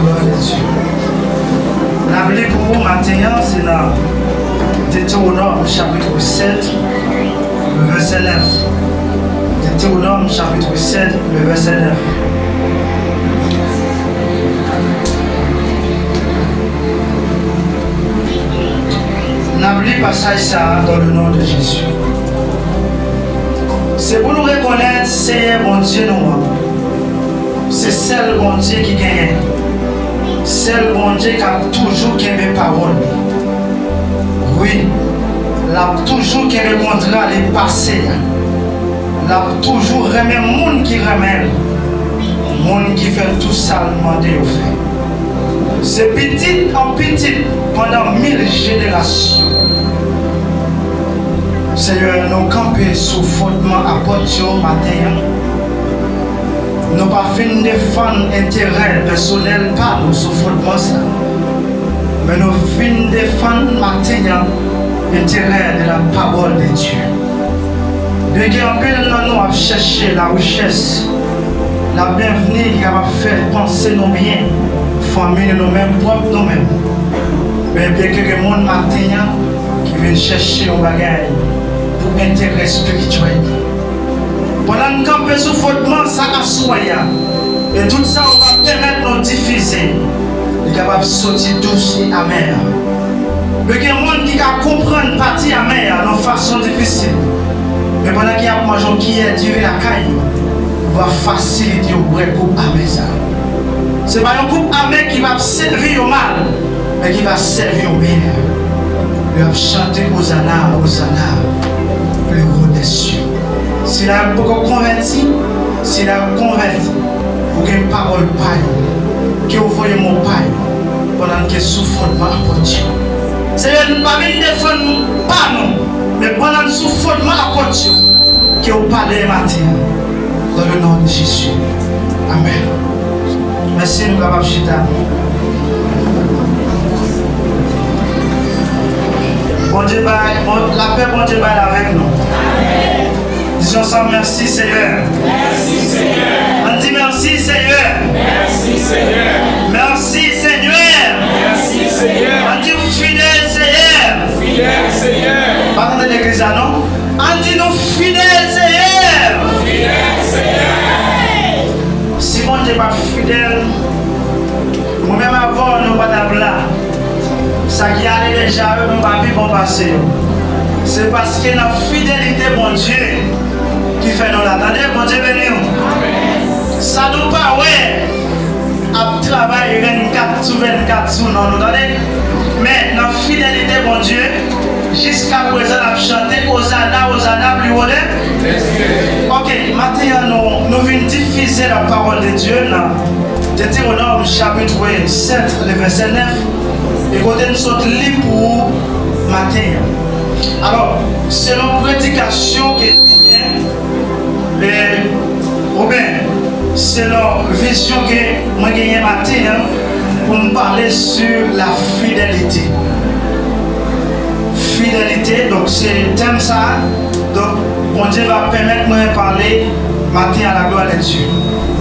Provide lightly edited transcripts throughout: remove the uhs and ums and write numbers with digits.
gloire de Dieu. La Bible pour vous maintenant, c'est dans Deutéronome chapitre 7, le verset 9. Deutéronome chapitre 7, le verset 9. N'oublie pas ça dans le nom de Jésus. C'est pour nous reconnaître, c'est mon Dieu, nous. C'est celle bon Dieu qui gagne. Celle bon Dieu qui a toujours mes paroles. Oui, l'a toujours mes contrats, les passés. L'a toujours remis le monde qui remet. Le monde qui fait tout ça, demander au fait. C'est petit en petit pendant 1000 générations. Seigneur, nous camper sous fondement à Portio matin. Nous pas fin défendre intérêt personnel par nous sous fondement ça. Mais nous fin défendre matin intérêt de la parole de Dieu. De qui en pile nous avons cherché la richesse, la bienvenue qui va faire penser nos biens, famille nous-mêmes, propres nous-mêmes. Mais bien que le monde matin qui vient chercher nos bagages pour intérêt spirituel. Pendant que nous sous fondement ça assoya. Et tout ça on va permettre de diffuser. Il est capable de sortir douce et amer. Mais il y a des gens qui comprennent partie amère de façon difficile. Mais pendant qu'il y a des gens qui est duré la caille, va faciliter au vrai groupe amer ça. Ce n'est pas un groupe amer qui va servir au mal, mais qui va servir au bien. Il va chanter Hosanna, Hosanna, plus haut des cieux. S'il a beaucoup converti, s'il a converti, pour qu'il y ait une parole paille, qu'il envoie mon paille, pendant qu'il souffre de ma portion. Seigneur, nous ne pas venir défendre pas nous, mais pendant qu'il souffre de ma portion, qu'il vous parle matin, dans le nom de Jésus. Amen. Merci, nous capables de chita. Bon Dieu, la paix, bon Dieu, avec nous. Amen. Disons ensemble merci Seigneur. Merci Seigneur. On dit merci Seigneur. Merci Seigneur. Merci Seigneur. Merci Seigneur. On dit fidèle Seigneur. Fidèle Seigneur. Pardon de l'église non. On dit nous fidèle Seigneur. Fidèle Seigneur. Si mon Dieu pas fidèle, moi-même avant nous pas d'abla. Ça qui allait déjà, nous pas vivre passer. C'est parce que la fidélité, mon Dieu, qui fait nous l'attendre, mon Dieu béni. Ça nous pas, ouais, à travailler 24 sur 24 sur nous, mais la fidélité, mon Dieu, jusqu'à présent, on a chanté Hosanna, Hosanna, plus haut. Ok, maintenant, nous venons diffuser la parole de Dieu dans Deutéronome chapitre 7, le verset 9, et quand nous sommes libres pour matin. Alors, selon la prédication qui est ou bien, selon la vision que moi j'ai gagné matin, pour me parler sur la fidélité. Fidélité, donc c'est le thème ça. Donc, bon Dieu va permettre de me parler matin à la gloire de Dieu.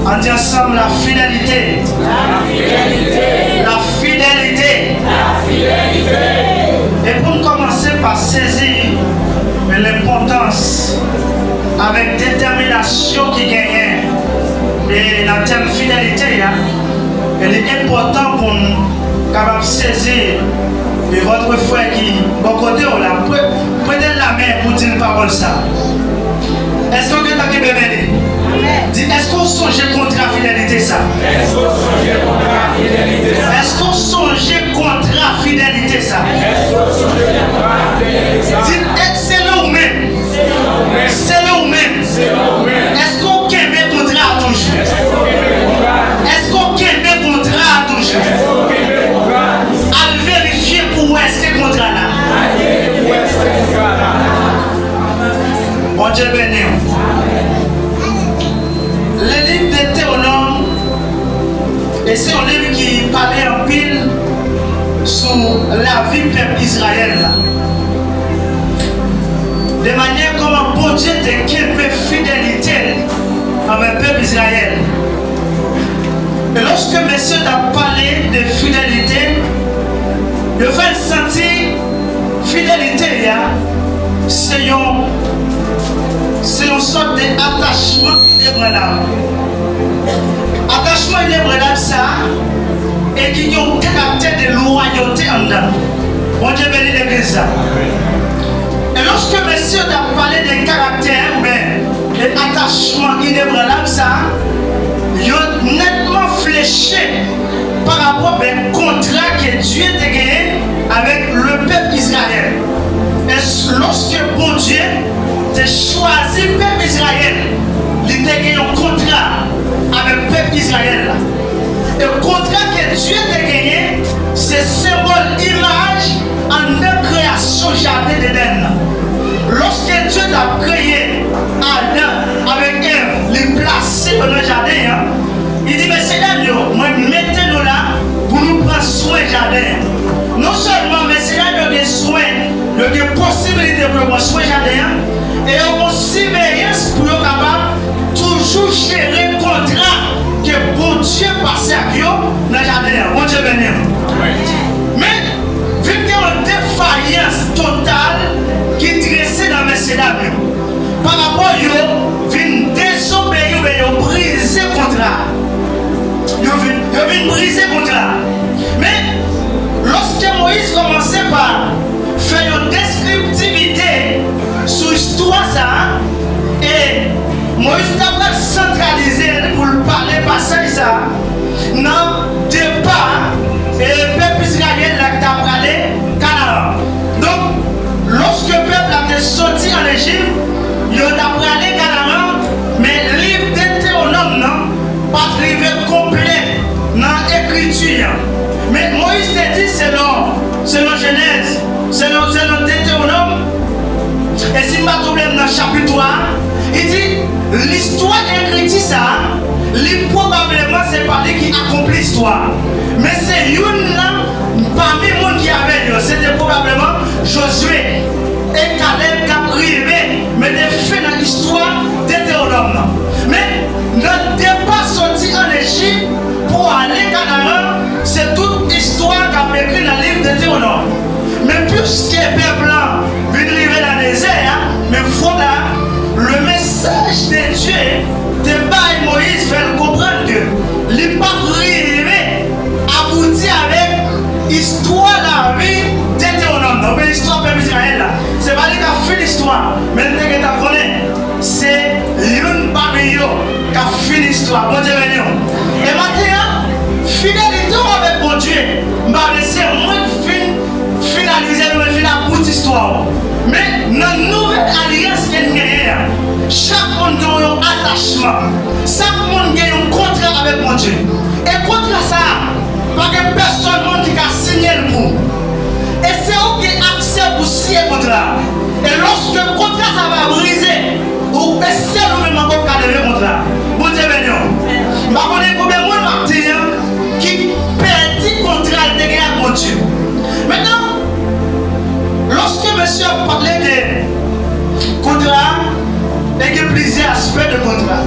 On dit ensemble la fidélité. La fidélité. La fidélité. La fidélité. Et pour commencer par saisir l'importance avec détermination qui gagne et dans le thème fidélité, il est important pour nous capable saisir et votre frère qui bon côté là, prenez la main pour dire une parole ça. Est-ce que vous avez bébé? Est-ce qu'on songe contre la fidélité ça? Est-ce qu'on songe contre la fidélité ça? Est-ce qu'on songe contre la fidélité ça? Est-ce qu'on songe contre la fidélité ça? C'est là où même. C'est là où même. Est-ce qu'on aime contrat toujours? Est-ce qu'on aime contrat toujours? À vérifier pour où est-ce que contrat là? Bon Dieu béni. Le livre de Deutéronome, et c'est un livre qui parlait en pile sur la vie du peuple Israël. De manière comment bon Dieu te fait fidélité avec le peuple Israël. Et lorsque messieurs t'a parlé de fidélité, je fais sentir fidélité, c'est une sorte d'attachement inébranlable. Attachement inébranlable, ça, et qui a un caractère de loyauté en dedans. Bon Dieu bénit l'église. Et lorsque messieurs t'a parlé de caractère, d'attachement inébranlable, ça, ils ont nettement fléché par rapport au contrat que Dieu a gagné avec le peuple Israël. Et lorsque bon Dieu a choisi le peuple Israël, il a gagné un contrat avec le peuple Israël. Et le contrat que Dieu a gagné, c'est symbole, image en une création jardin d'Éden. Lorsque Dieu a créé Adam avec Ève, les placer dans le jardin, il dit, mais Seigneur, mettez-nous là pour nous prendre soin du jardin. Non seulement, mais Seigneur, il y a des soins, il y a des possibilités pour prendre soin du jardin, et il y a une surveillance pour être capable toujours gérer le contrat que bon Dieu passe à Dieu dans le jardin. Bon Dieu béni. Mais, vu qu'il y a une défaillance totale qui est dressée dans mes cédables, par rapport à eux, viennent désobéir, ils briser le contrat. Ils viennent briser le contrat. Mais, lorsque Moïse commençait par faire une descriptivité sur l'histoire, ça, et Moïse t'a centralisé pour parler passage ça, non, départ, et le peuple israélien t'a parlé Canaan. Donc, lorsque le peuple a sorti en Égypte, il a parlé Canaan, mais le livre d'Hétéronome, non, pas arrivé complet dans l'écriture. Mais Moïse t'a dit, c'est dans Genèse, c'est dans Deutéronome. Et si je ne problème dans le chapitre 1, il dit, l'histoire écrite ça, probablement c'est pas lui qui accomplit l'histoire. Mais c'est une là, parmi les gens qui avaient, c'était probablement Josué et Caleb qui ont arrivé, mais des faits dans l'histoire d'Hétéronome. Mais notre départ sorti en Égypte pour aller à Canaan, c'est toute l'histoire qui a écrit dans le livre d'Hétéronome. Mais puisque les peuples viennent arriver dans le désert, mais voilà, le message de Dieu, de Moïse fait comprendre que il n'est pas arrivé à aboutir avec l'histoire de la vie d'Hétéronome. Donc l'histoire du peuple Israël, ce n'est pas lui qui a fait l'histoire, mais le qui a connaît, c'est l'une parmi eux qui a fait l'histoire. Bon Dieu béni. Et maintenant, fidélité avec mon Dieu, je vais laisser moi finaliser toute histoire. Mais dans la nouvelle alliance qu'il y a, chaque monde a un attachement, chaque monde a un contrat avec mon Dieu. Et contre ça, pas que personne qui a signé le pour. Et c'est eux qui acceptent pour signer le contrat. Et lorsque le contrat ça va briser, ou c'est nous-mêmes qui avons le contrat. Bon Dieu béni. Je connais combien de gens qui perdent le contrat de mon Dieu. Maintenant, lorsque monsieur a parlé de contrat, il y a plusieurs aspects de contrat.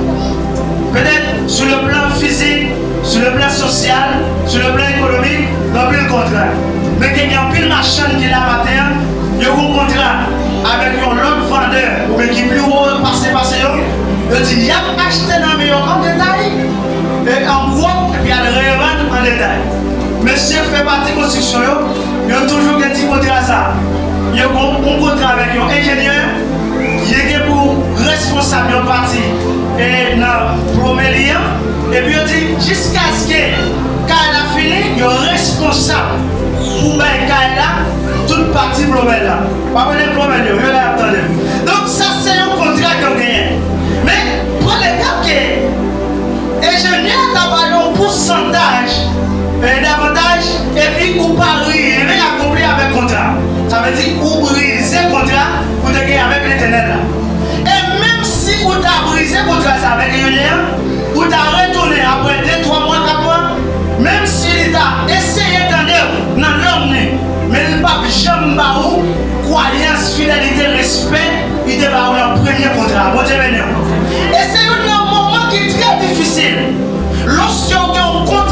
Peut-être sur le plan physique, sur le plan social, sur le plan économique, dans le contrat. Mais il y a un pile machin qui est là matin, il y a un contrat avec un autre vendeur, ou qui est plus haut, passé, il dit, il y a acheté dans le en détail, et en gros, et puis il y a le revendre en détail. Monsieur fait partie de la construction, il y a toujours un petit contrat ça. Il y a un contrat avec un ingénieur, il y a pour responsable de parti et dans Promélie. Et puis il dit jusqu'à ce que quand elle a fini, il est responsable pour Kaila, toute partie Promélie. Pas pour les Promélie, je l'ai attendu. Donc ça c'est un contrat qu'on gagne. Mais pour les cas que l'ingénieur a un pourcentage davantage et puis ou pas arriver à accomplir avec le contrat. Ça veut dire ou briser le contrat pour te gagner avec l'éternel. Et même si vous avez brisé le contrat avec l'éternel, vous avez retourné après 2, 3 mois, 4 mois, même s'il a essayé d'entendre dans l'homme, mais il n'a pas jamais croyance, fidélité, respect, il devait avoir un premier contrat. Bon Dieu béni. Et c'est un moment qui est très difficile. Lorsque vous avez un contrat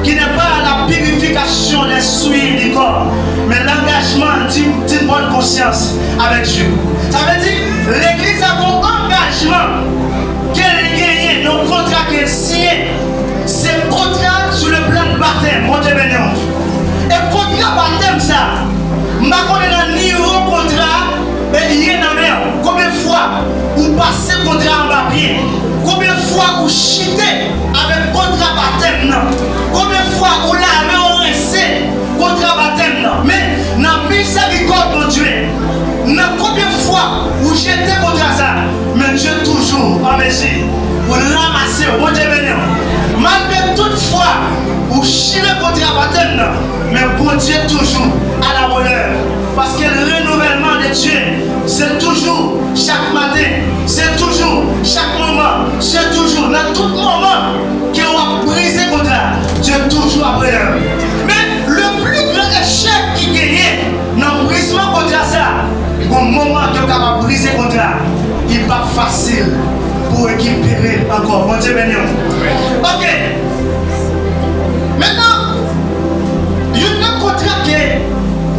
qui n'est pas la purification des souillures du corps, mais l'engagement d'une bonne conscience avec Dieu. Ça veut dire l'église a un engagement qu'elle a gagné, nos contrats qu'elle signé. C'est contrat sur le plan de baptême, mon Dieu béni. Et contrat baptême ça, je ne connais pas ni au contrat et il y a dans la mer. Combien de fois vous passez contrat en papier? Combien de fois vous chitez avec contrat baptême? Combien de fois vous l'avez rincé contrat baptême? Mais dans la miséricorde de Dieu, combien de fois vous jetez contrat ça? Mais Dieu toujours en mesure pour ramasser, mon Dieu béni. Malgré toutefois, vous chirez contrat baptême, mais bon Dieu toujours à la bonheur. Parce que le renouvellement de Dieu, c'est toujours chaque matin, c'est toujours chaque moment, c'est toujours dans tout moment qu'on va briser contrat. Dieu toujours à bonheur. Mais le plus grand échec qui gagne dans le brisement contrat ça, au moment qu'on va briser contrat, il n'est pas facile pour récupérer encore. Bon Dieu béni. Ok. Maintenant, il y a un contrat que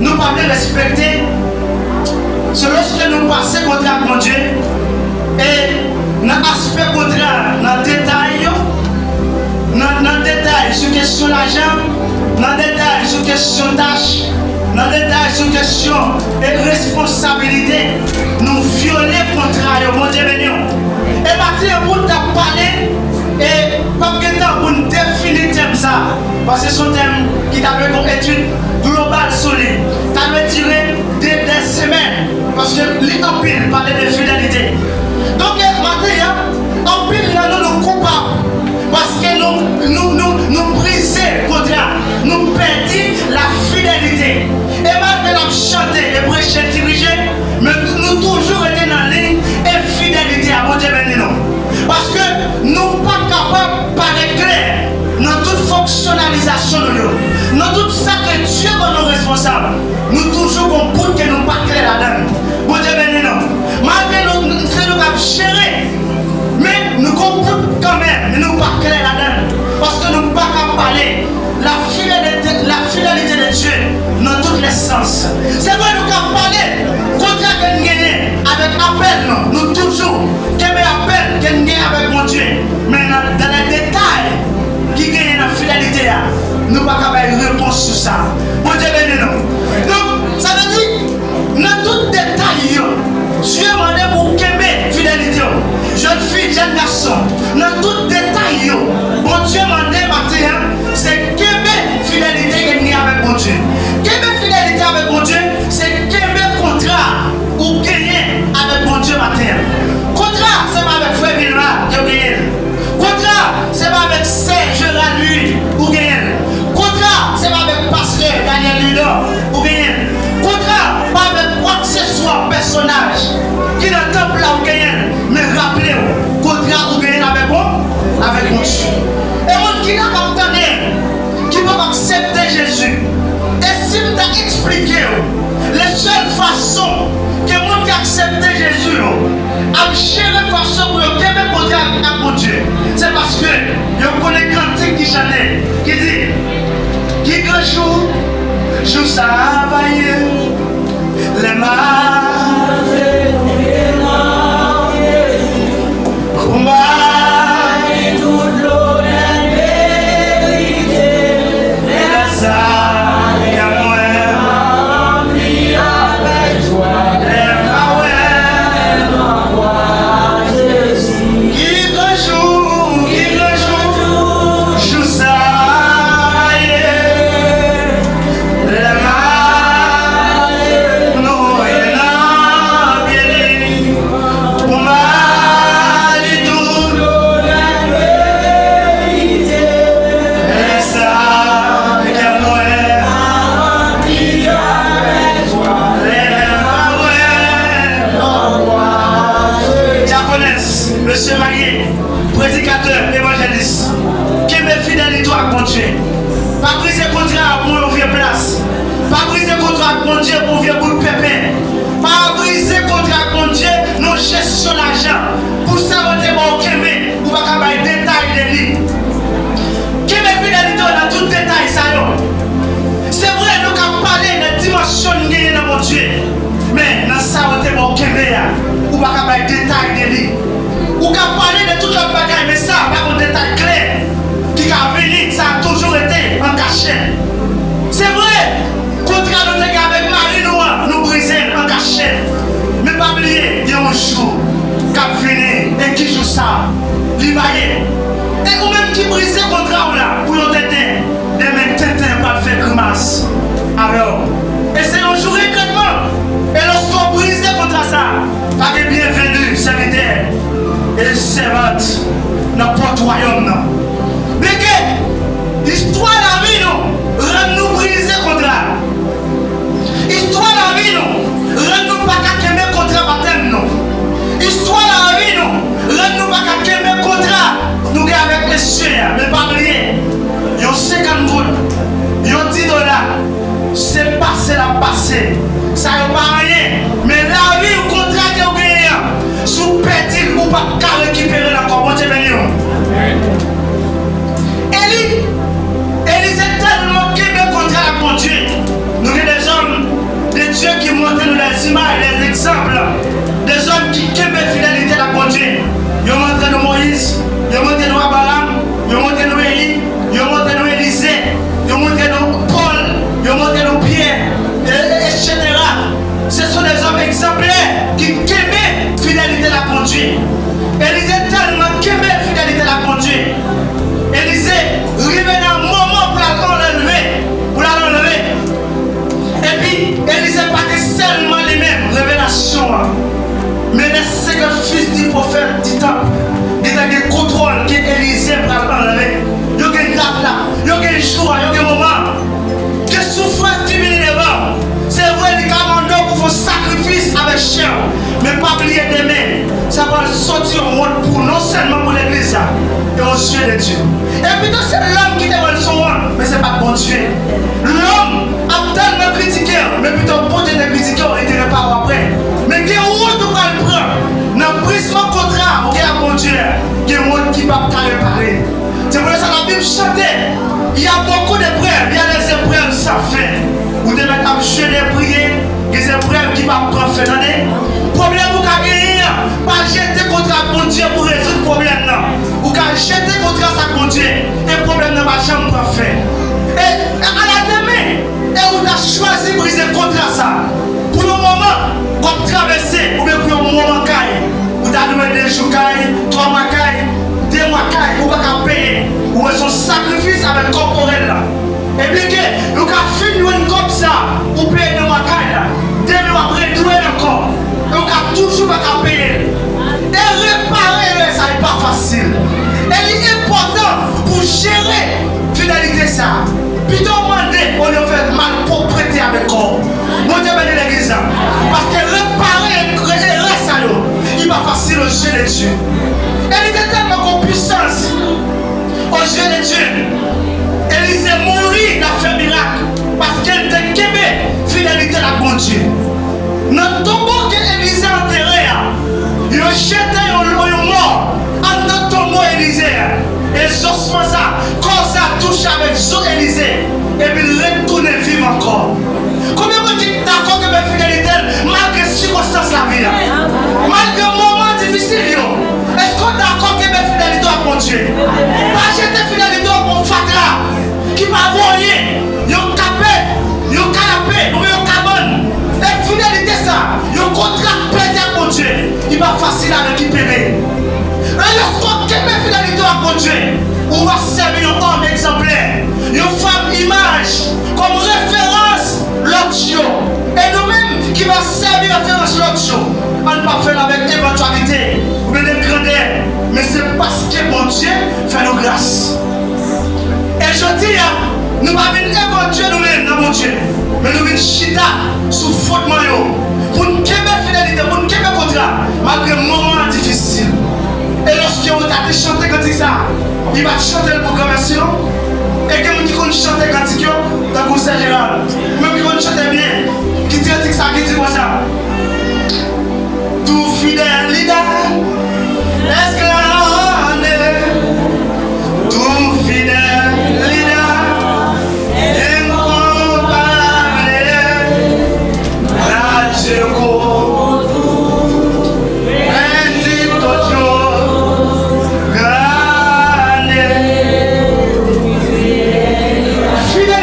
nous pouvons respecter. C'est lorsque nous passons contrat avec mon Dieu. Et dans l'aspect contrat, dans le détail, sur question d'argent, dans le détail sur question tâche, dans le détail sur question de responsabilité, nous violer contrat, mon Dieu béni. Et maintenant, pour te parler, et pas de temps pour nous définir thème ça, parce que c'est un thème qui t'a fait une étude globale solide. Ça doit durer des semaines, parce que l'empile parlait de fidélité. Donc, maintenant, l'empile, nous coupables, parce que nous briser le contrat, nous perdons la fidélité. Et maintenant, nous chanter et prêcher, diriger, mais nous toujours été dans la ligne et fidélité à mon Dieu béni. Parce que nous ne sommes pas capables de paraître clair dans toute fonctionnalisation de nous. Dans tout ça que Dieu est nos responsables. Nous toujours qu'on bout que nous ne sommes pas clairs là-dedans. Mon Dieu béni. Malgré nous, nous gérer. Mais nous comprenons quand même, mais nous ne sommes pas clairs là-dedans. Parce que nous ne sommes pas capables de parler la fidélité de Dieu dans tous les sens. C'est vrai, nous avons parlé contrat que nous gagnons avec appel, nous toujours, qu'il y a appel que nous gagnons avec mon Dieu. Mais dans les détails qui gagnent dans la fidélité, nous ne pouvons pas avoir une réponse sur ça. Mon Dieu béni nous. Donc, ça veut dire, dans tout détail, Dieu m'a demandé pour qu'aimer fidélité. Jeune fille, jeune garçon, dans tout détail, bon Dieu m'a demandé matin, c'est qu'aimer fidélité qu'il y a avec mon Dieu. Qu'aimer fidélité avec mon Dieu, c'est qu'aimer contrat ou gagner avec mon Dieu matin. Contrat, c'est pas avec Frère Vilma qui gagne. Contrat, c'est pas avec Serge Gérard ou gagne. Contrat, c'est pas avec Pasteur Daniel Ludor ou gagne. Contrat, pas avec quoi que ce soit personnage qui dans le temple là ou gagne. Mais rappelez-vous, contrat ou gagne avec moi, avec mon Dieu. Et moi qui n'a pas entendu, qui va accepter Jésus. Et s'il t'a expliqué les seules façons que moi qui accepte Jésus a gérer façon pour que me contrat avec mon Dieu, c'est parce que je connais cantique qui chantait, qui dit qui grand jour, jour ça vaille, les mains, combat. Monsieur marié, prédicateur, évangéliste, qui me fidèle toi à mon Dieu. Pas briser contrat pour une vieille place. Pas briser contrat avec mon Dieu pour vieux bout de pépin. Pas briser contrat avec mon Dieu, non gestion d'argent. Pour ça, on est bon, Kémé, ou pas qu'à détail de lui. Qui me fidèle toi dans tout cachette. C'est vrai, contrat nous avec Marie Noire, nous briser en cachette. Mais pas oublier, il y a un jour, cap fini, et qui joue ça, l'Ivaillé. Et ou même qui brise le contrat là, pour nous tétin, des mêmes tétins pas faire grimace. Alors, et c'est un jour éclatement. Et lorsqu'on brise le contrat ça, pas de bienvenue, serviteur et servante, n'importe royaume. Mais que l'histoire de la vie, nous, rend-nous briser le contrat. Histoire de la vie, nous, rend-nous pas qu'à aimer le contrat baptême, non. Histoire de la vie, nous, rend-nous pas qu'à aimer le contrat. Nous sommes avec les chiens, mais pas oublier. Ils ont 50 gouttes, ils ont 10 $. C'est passé la passé. Ça n'a pas rien. Mais la vie, au contrat que vous gagnez, sous petit ou pas qu'à récupérer la corps. Bon Dieu béni. Élie est tellement qu'aimé contre la conduite. Nous avons des hommes, des dieux qui montrent nous des images, des exemples. Des hommes qui aiment fidélité à la conduite. Ils ont montré nous Moïse, ils ont montré nous Abraham, ils ont montré nous Élie, ils ont montré nous Élisée, ils ont montré nous Paul, ils ont montré nous Pierre, etc. Ce sont des hommes exemplaires qui aiment fidélité à la conduite. Élisée tellement aimé fidélité à la conduite. Élisée arrivait dans un moment pour l'enlever. Et puis, Élisée pas seulement les mêmes révélations, mais les sacrifices du prophète du temple. Il y a des contrôles que Élisée pour l'enlever. Il y a des dates là, il y a des jours, il y a des moments. Que souffrance qui vient devant. C'est vrai, les commandants pour faire sacrifice avec chien, mais pas oublier d'aimer. Ça va sortir au monde pour non seulement pour l'église et aux yeux de Dieu. Et plutôt c'est l'homme qui dévoile son rôle, mais c'est pas bon Dieu. L'homme a tellement critiqué, mais plutôt bon Dieu de critiquer, on ne dirait pas après. Mais quel rôle tu vas le prendre? Dans le prisme contrat, ok, à bon Dieu, quel rôle qui va pas réparer? C'est pour ça que la Bible chantait. Il y a beaucoup d'épreuves, il y a des épreuves sans fin. Vous devez jouer des prières, des épreuves qui vont prendre fin d'année. Problème vous gagner, pas jeter contre bon Dieu pour résoudre le problème. Vous jeter contre sa bon Dieu, et le problème ne va jamais prendre fin. Et à la demain, et vous avez choisi de briser contre ça. Pour le moment, comme traverser, ou bien pour le moment, vous avez 2 jours, 3 mois, 2 mois, vous ne pouvez pas payer. Ou son sacrifice avec le corporel là. Et bien que nous avons fini comme ça, vous payez 2 mois, 2 mois après, 2 encore. Et nous avons toujours pas payer. Et réparer ça n'est pas facile. Et il est important pour gérer fidélité ça. Plutôt demander, on a fait mal pour prêter avec corps. Bon Dieu béni l'église. Parce que réparer ça, il n'est pas facile aux yeux de Dieu. Elle était tellement en puissance aux yeux de Dieu. Élisée mourit dans fait miracle parce qu'elle était québé fidélité à la bon Dieu. Dans le tombeau que Élisée a enterré, il a jeté un mort en dans le tombeau Élisée. Et ossements ça, quand ça touche avec son Élisée, et puis il retourne vivre encore. Combien de gens d'accord que ma fidélité, malgré les circonstances de la vie, malgré les moments difficiles, est-ce qu'on est d'accord que ma fidélité à mon Dieu? Pas jeter fidélité à mon fatra, qui m'a voyé, il y a un capé, il y a un canapé, ou il y a un cabane. Et fidélité ça, il y a un contrat pété à mon Dieu, il n'est pas facile à récupérer. Et lorsqu'on quitte la fidélité à mon Dieu, on va servir un homme exemplaire, une femme image, comme référence l'autre. Et nous-mêmes qui va servir référence l'autre, on ne va faire avec éventualité, ou bien des grandeurs, mais c'est parce que mon Dieu fait nos grâces. Et je dis, nous ne pas venir éventuer nous-mêmes dans mon Dieu, mais nous venons chita sous faute maillot, pour nous québer fidélité, pour nous québer contrat, malgré un moment difficile. Et lorsque vous avez chanté quand il ça, il va chanter le programmation. Et quelqu'un qui connaît chanter quand il dans le conseil général, même qui connaît chanter bien, qui dit ça, qui dit quoi ça? Tout fidèle leader, esclave, tout fidèle leader, incomparable, la Dieu. Fidèle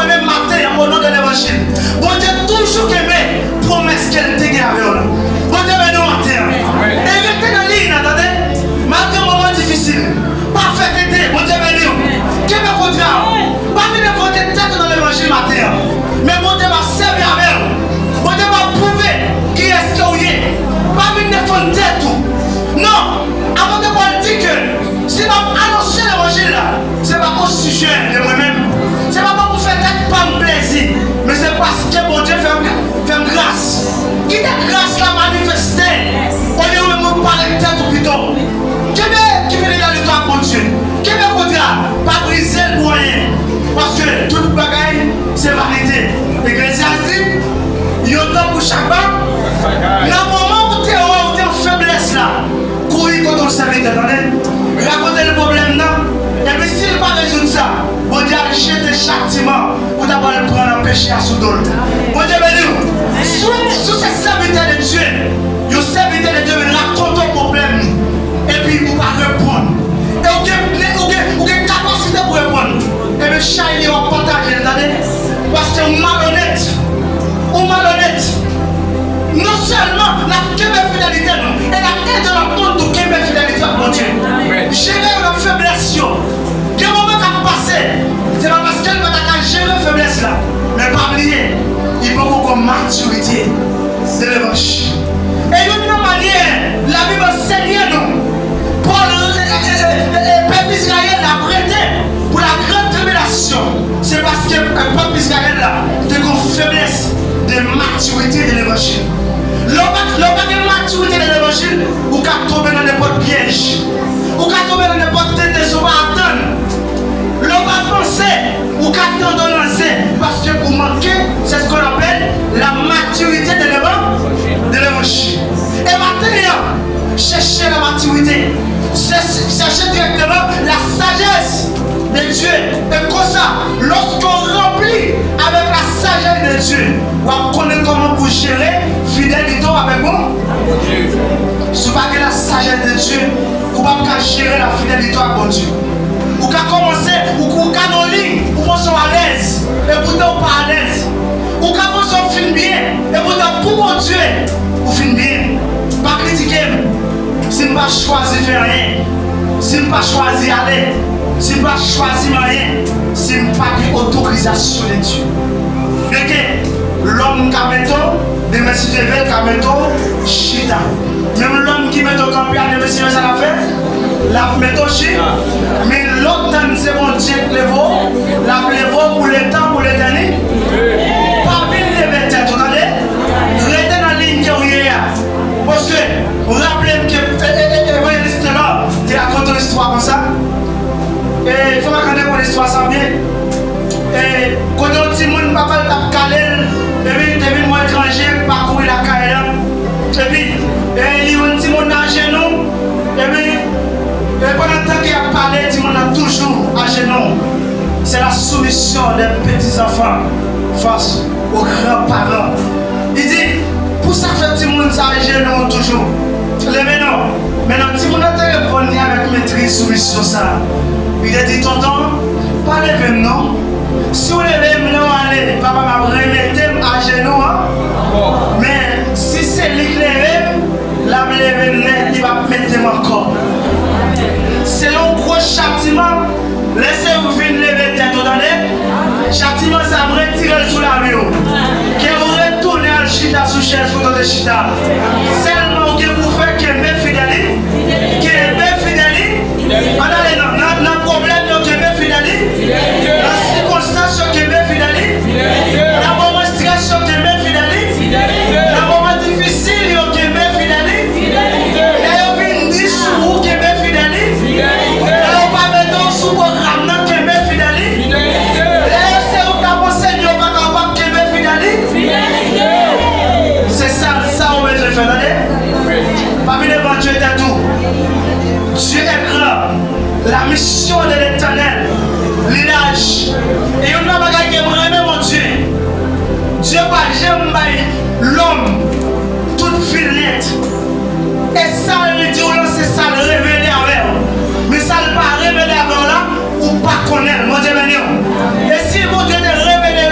même matin, au nom de l'évangile. Bon Dieu, toujours aimé, promesse qu'elle te gagne avec nous. Bon Dieu, nous matin. Et restez dans la ligne, attendez. Malgré un moment difficile, pas fait été, bon Dieu, nous. Quel est votre âme? Pas venir voter tête dans l'évangile matin. Mais bon Dieu va servir avec vous. Bon Dieu va prouver qui est-ce que vous êtes. Pas venir défendre tête tout. Non, avant de pouvoir dire que si je annoncer l'évangile là, c'est pas au sujet de moi-même. C'est pas pour faire tête pas me plaisir. Mais c'est parce que bon Dieu fait grâce. Qui est grâce la manifester? On est où nous parler de tête ou plutôt. Qui veut dans le temps pour Dieu? Qui veut pas briser le moyen? Parce que toute bagaille, c'est vanité. L'Ecclésiaste dit, il y a un temps pour chaque part. Dans le moment où tu es en faiblesse là, courir contre le serviteur, raconter le problème là, et puis s'il n'a pas résoudre ça, bon Dieu a jeté châtiment pour d'abord le prendre en péché à sous dol. Bon Dieu béni, sous ces serviteurs de Dieu, les serviteurs de Dieu racontent ton problème et puis vous va répondre. Et vous avez capacité pour répondre. Et bien chaque il va partager, parce que vous malhonnête. Non seulement la fidélité, et la tête de la compte de fidélité à mon Dieu. Gérer la faiblesse, quel moment qui a passé, c'est pas parce qu'elle va gérer la faiblesse là, mais pas oublier, il faut beaucoup de maturité de l'évangile. Et d'une manière, la Bible enseigne nous, Paul, le peuple Israël l'a prêté pour la grande tribulation. C'est parce que le peuple Israël là, a une faiblesse de maturité de l'évangile. L'homme de maturité de l'évangile, ou qu'à tomber dans n'importe piège, ou qu'à tomber dans n'importe tentation, va attendre. L'homme a pensé, ou qu'à t'endonner, parce que vous manquez, c'est ce qu'on appelle la maturité de l'évangile. Et maintenant, cherchez la maturité, cherchez directement la sagesse de Dieu. Et comme ça, lorsqu'on remplit avec la sagesse de Dieu, on connaît comment vous gérer fidélité avec vous. Si vous n'avez pas la sagesse de Dieu, vous ne pouvez pas gérer la fidélité avec Dieu. Vous pouvez commencer, vous pouvez en ligne, vous pensez à l'aise, et pourtant vous pas à l'aise. Vous pouvez commencer à finir bien, et pourtant pour mon Dieu, vous finissez bien. Pas critiquer, si vous ne pas choisir faire rien, si vous ne pas choisir aller, si vous ne pas choisir rien, si vous ne pas autorisation de Dieu. L'homme qui a mis des messieurs qui a mis chita. Même l'homme qui met au camping, des messieurs ça l'a fait, la met au chita. Mais l'autre temps, c'est mon Dieu qui le vaut, la vaut pour le temps, pour l'éternité. Pas bien lever tête, vous entendez? Restez dans la ligne qui est où il y a. Parce que, vous rappelez que, voyez l'histoire là, tu racontes une histoire comme ça. Et il faut raconter mon histoire sans bien. Et quand on dit que papa t'a calé, et puis il devient moi étranger, parcourir la caille. Et puis, il y a un petit monde à genoux. Et puis, pendant le temps qu'il a parlé, il a toujours à genoux. C'est la soumission des petits-enfants face aux grands-parents. Il dit, pour ça faire petit monde ça à genoux toujours. Maintenant, petit monde a répondu avec maîtrise soumission ça. Il a dit, tonton, pas lever non. Si vous levez non, allez, papa m'a remetté à genoux. Mais si c'est l'éclairé, la lever net, il va mettre encore. C'est un gros châtiment. Laissez-vous venir lever tête, vous entendez? Châtiment, ça me retire sous la vie. Que vous retournez à chita sous chaise pour notre chita. Seulement que vous faites que mes fidèles, que mes fidèles, dans le problème que mes fidèles, dans la circonstance que mes fidèles, dans le moment stress que mes fidèles, dans le moment difficile que mes fidèles, d'ailleurs, vous dites sous vous que mes fidèles, d'ailleurs, pas mettre sous vos ramenants que mes fidèles, d'ailleurs, c'est où t'as pensé, il n'y a pas capable que mes fidèles. C'est ça, on veut faire, pas venir devant Dieu est tout. Dieu est grand. La mission de l'Éternel, l'âge. Et on a bagage qui vraiment mon Dieu. Dieu va jamais l'homme toute filette. Et ça, il dit, c'est ça le révéler avec. Mais ça ne pas révéler avec là, ou pas connaître. Mon Dieu, et si mon Dieu te révélé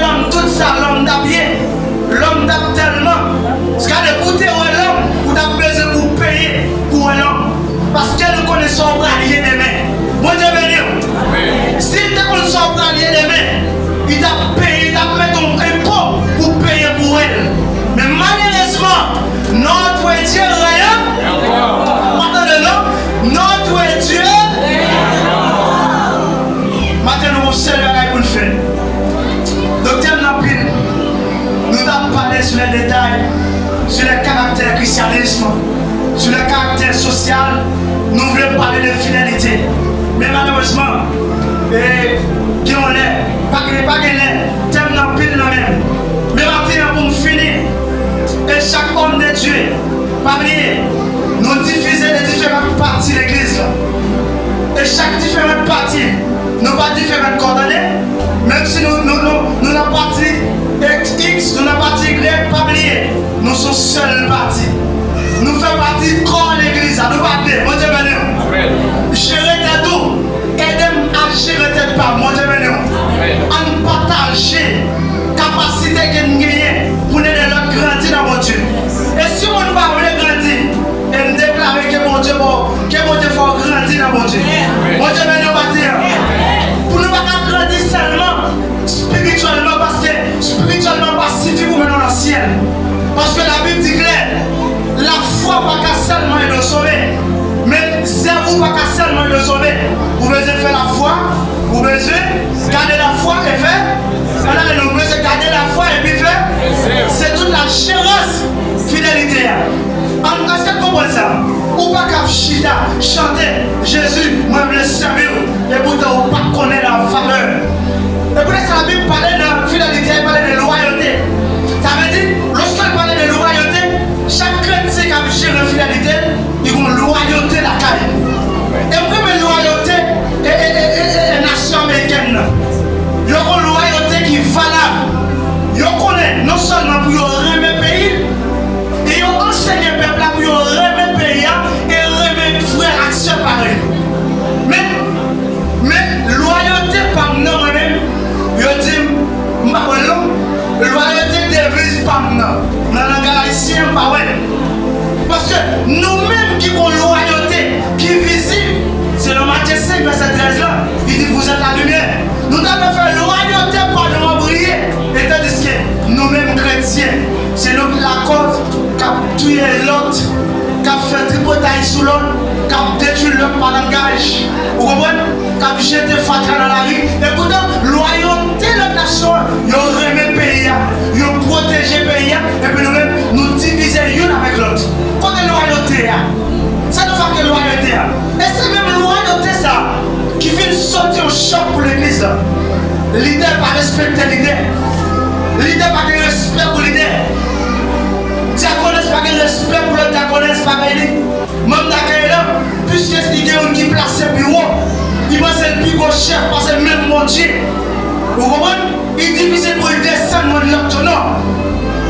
Parce qu'elle connaît son bralier des mains. Bon Dieu béni. Si tu connais son bralier des mains, il t'a payé, il t'a mis ton impôt pour payer pour elle. Mais malheureusement, notre Dieu rien. Maintenant, notre Dieu. Maintenant, nous sommes là pour le faire. Docteur Napil, nous avons parlé sur les détails, sur le caractère christianisme, sur le caractère social. Nous voulons parler de fidélité. Mais malheureusement, qui on est, pas que thème Napil la même. Mais maintenant, pour finir, et chaque homme de Dieu, pas oublier, nous diffuser les différentes parties de l'église. Et chaque différente partie, nous pas différentes coordonnées, même si nous la partie X, nous la partie Y, pas oublier, nous sommes seule partie. Nous faisons partie corps l'église, nous pas dire, mon Dieu béni. Gérer tes tout, aidez-moi à gérer tes pas, mon Dieu béni. En partager capacité que nous gagnons pour aider l'autre grandir dans mon Dieu. Et si on ne va pas grandir, et nous déclarer que mon Dieu faut grandir dans mon Dieu. Mon Dieu béni, on va dire. Pour ne pas grandir seulement spirituellement, parce que spirituellement pas suffit pour maintenant dans le ciel. Parce que la Bible dit clair, la foi pas seulement de sauver, mais vous pas seulement de sauver. Vous devez faire la foi, vous devez garder la foi et faire. Vous devez garder la foi et puis faire. C'est toute la chéresse fidélité. Est-ce que vous comprenez ça? Ou pas qu'à chanter Jésus, moi je le servir, et pourtant vous pas connaître la valeur. Et pour ça la Bible parlait de fidélité, elle parlait de loyauté. Ça veut dire, lorsqu'elle parlait de loyauté, chaque chrétien qui a géré la fidélité, ils vont loyauté la caille. Et puis la loyauté est nation américaine. Il y a une loyauté qui est valable. Il connaît non seulement pour remettre le pays, et il enseigne le peuple pour remettre le pays et remettre frères actions pareil. Mais loyauté par nous-mêmes, je dis, loyauté devise par nous. Dans la langue haïtienne, pas ouais. Parce que nous-mêmes qui avons loyauté, qui est visible, c'est le Matthieu 5, verset 13 là, il dit vous êtes la lumière. Nous devons faire loyauté pour nous briller. Et tandis que nous-mêmes chrétiens, c'est nous la cause qui a tué l'autre, qui a fait tripotaille sous l'autre, qui a détruit l'autre par langage. Vous comprenez? Qui a jeté Fatra dans la rue. Et pourtant, loyauté de la nation, ils ont remis le pays, ils ont protégé le pays, et puis nous-mêmes, nous divisons l'une avec l'autre. Quand est loyauté, ça ne fait que loyauté. Et c'est même loyauté ça qui vient sortir au choc pour l'église. L'idée pas respecter l'idée. L'idée pas de respect pour l'idée. Diaconesse pas de respect pour le diaconesse pas de l'idée. Même d'accueil là, puisque il y a un qui place le bureau, il pense que le plus gros chef parce que même mon Dieu. Vous comprenez? Il est difficile pour descendre mon l'autre.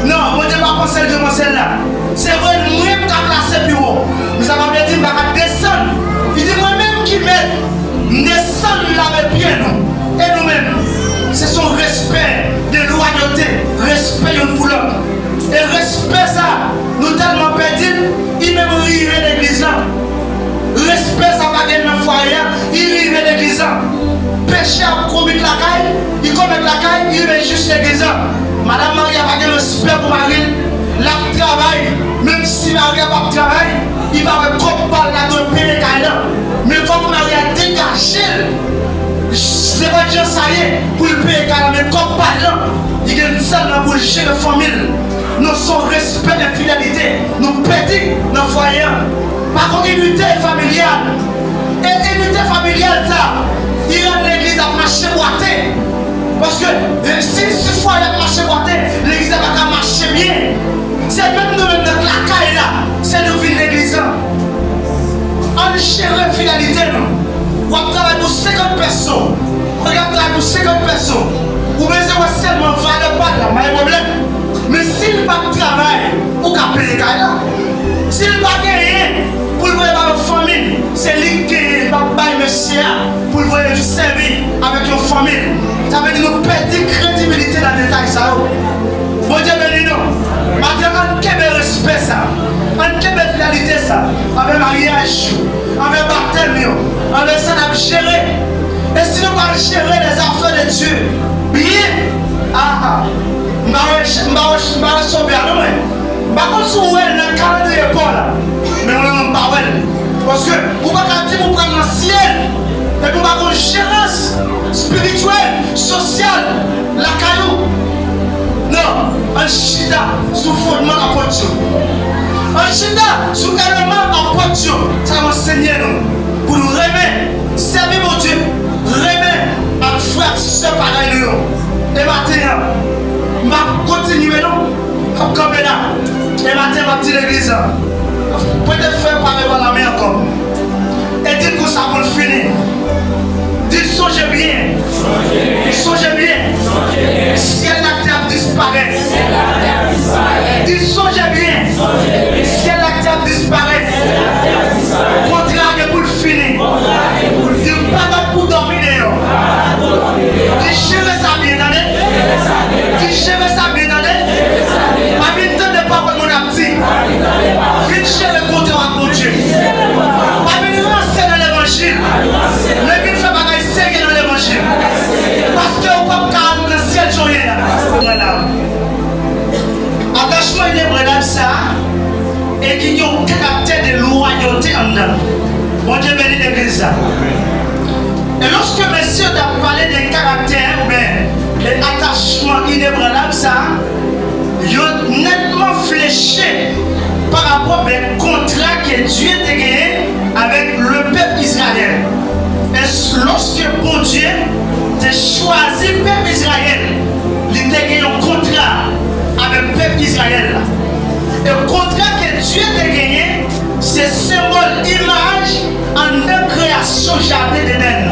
Non, mon Dieu va penser de moi celle-là. C'est vrai, moi-même qui a placé le bureau. Mais ça va me dire que je vais descendre. Il dit moi-même qui met descendre là avec pied nous. Et nous-mêmes, c'est son respect de loyauté, respect de fouleur. Et respect ça, nous tellement perdus, il même rive l'église là. Respect ça va gagner dans le foyer, il rive l'église là. Péché à commettre la caille, il commet la caille, il met juste l'église là. Madame Marie a pas de respect pour Marie, la travail, même si Marie n'a pas de travail, il va me comprendre là dans le pays là. Mais il faut que Marie a dégagé. C'est pas Dieu ça y est, pour le pays là, mais comme pas là, il y a une salle pour gérer la famille. Nous sommes respect et fidélité, nous pédons dans le foyer. Par contre, unité familiale. Et unité familiale, ça, il rend l'église à marcher boité. Parce que si ce foyer a marché boité, l'église va pas marcher bien. C'est même nous-mêmes dans la caille là, c'est nous vivre l'église. En gérer fidélité, nous. On travaille pour 50 personnes. Regarde, travaille pour 50 personnes. Vous besoin seulement valeur pas là, pas de problème. Mais s'il n'y a pas de travail, vous pouvez payer là. S'il n'y a pas de rien, pour le voir dans votre famille, c'est lui qui est monsieur pour le voir servir avec votre famille. Ça veut dire nous perdons crédibilité dans le détail. Bon Dieu béni nous. Maintenant, on a respect ça. On a fidélité ça. Avec mariage, gérer les affaires de Dieu. Bien. Je vais sauver. Non, mais. Je ne vais pas le calendrier Paul. Mais je ne vais pas. Parce que vous ne pouvez pas dire que vous prenez le ciel. Et vous n'avez pas de gérance spirituelle, sociale, la caillou. Non, un chita sous fondement à portion. Un chita sous élément à portion. Ça va enseigner nous. Pour nous remettre, servir mon Dieu, remettre à frère ce pareil nous. Et maintenant, je vais continuer non. Comme là. Et maintenant, ma petite église. Peut-être faire parler par la main encore. Et dites que ça va finir. Dites songez bien. Songez bien. Ciel la terre disparaît. Dites songez bien. Ciel la terre disparaît. Contrat est pour le finir. Dites pas pour dormir dehors. Dites gérer ça bien d'aller. Dites gérer ça bien d'aller. Ma vie ne donne pas mon appétit. Viens gérer le contrat avec mon Dieu. Ma vie ne renseigne dans l'évangile. Mais viens faire bagaille sérieux dans l'évangile. Parce que vous ne pouvez pas dans le ciel joyeux. Attachement inébranlable ça. Et qui ont un caractère de loyauté en dedans. Bon Dieu bénit l'église. Et lorsque monsieur a parlé des caractères, mais des attachements inébranlables, ça, ils ont nettement fléché par rapport au contrat que Dieu a gagné avec le peuple Israël. Et lorsque bon Dieu a choisi le peuple Israël, il a gagné un contrat avec le peuple Israël. Et le contrat que Dieu a gagné, c'est symbole, image en une création jardin d'Éden.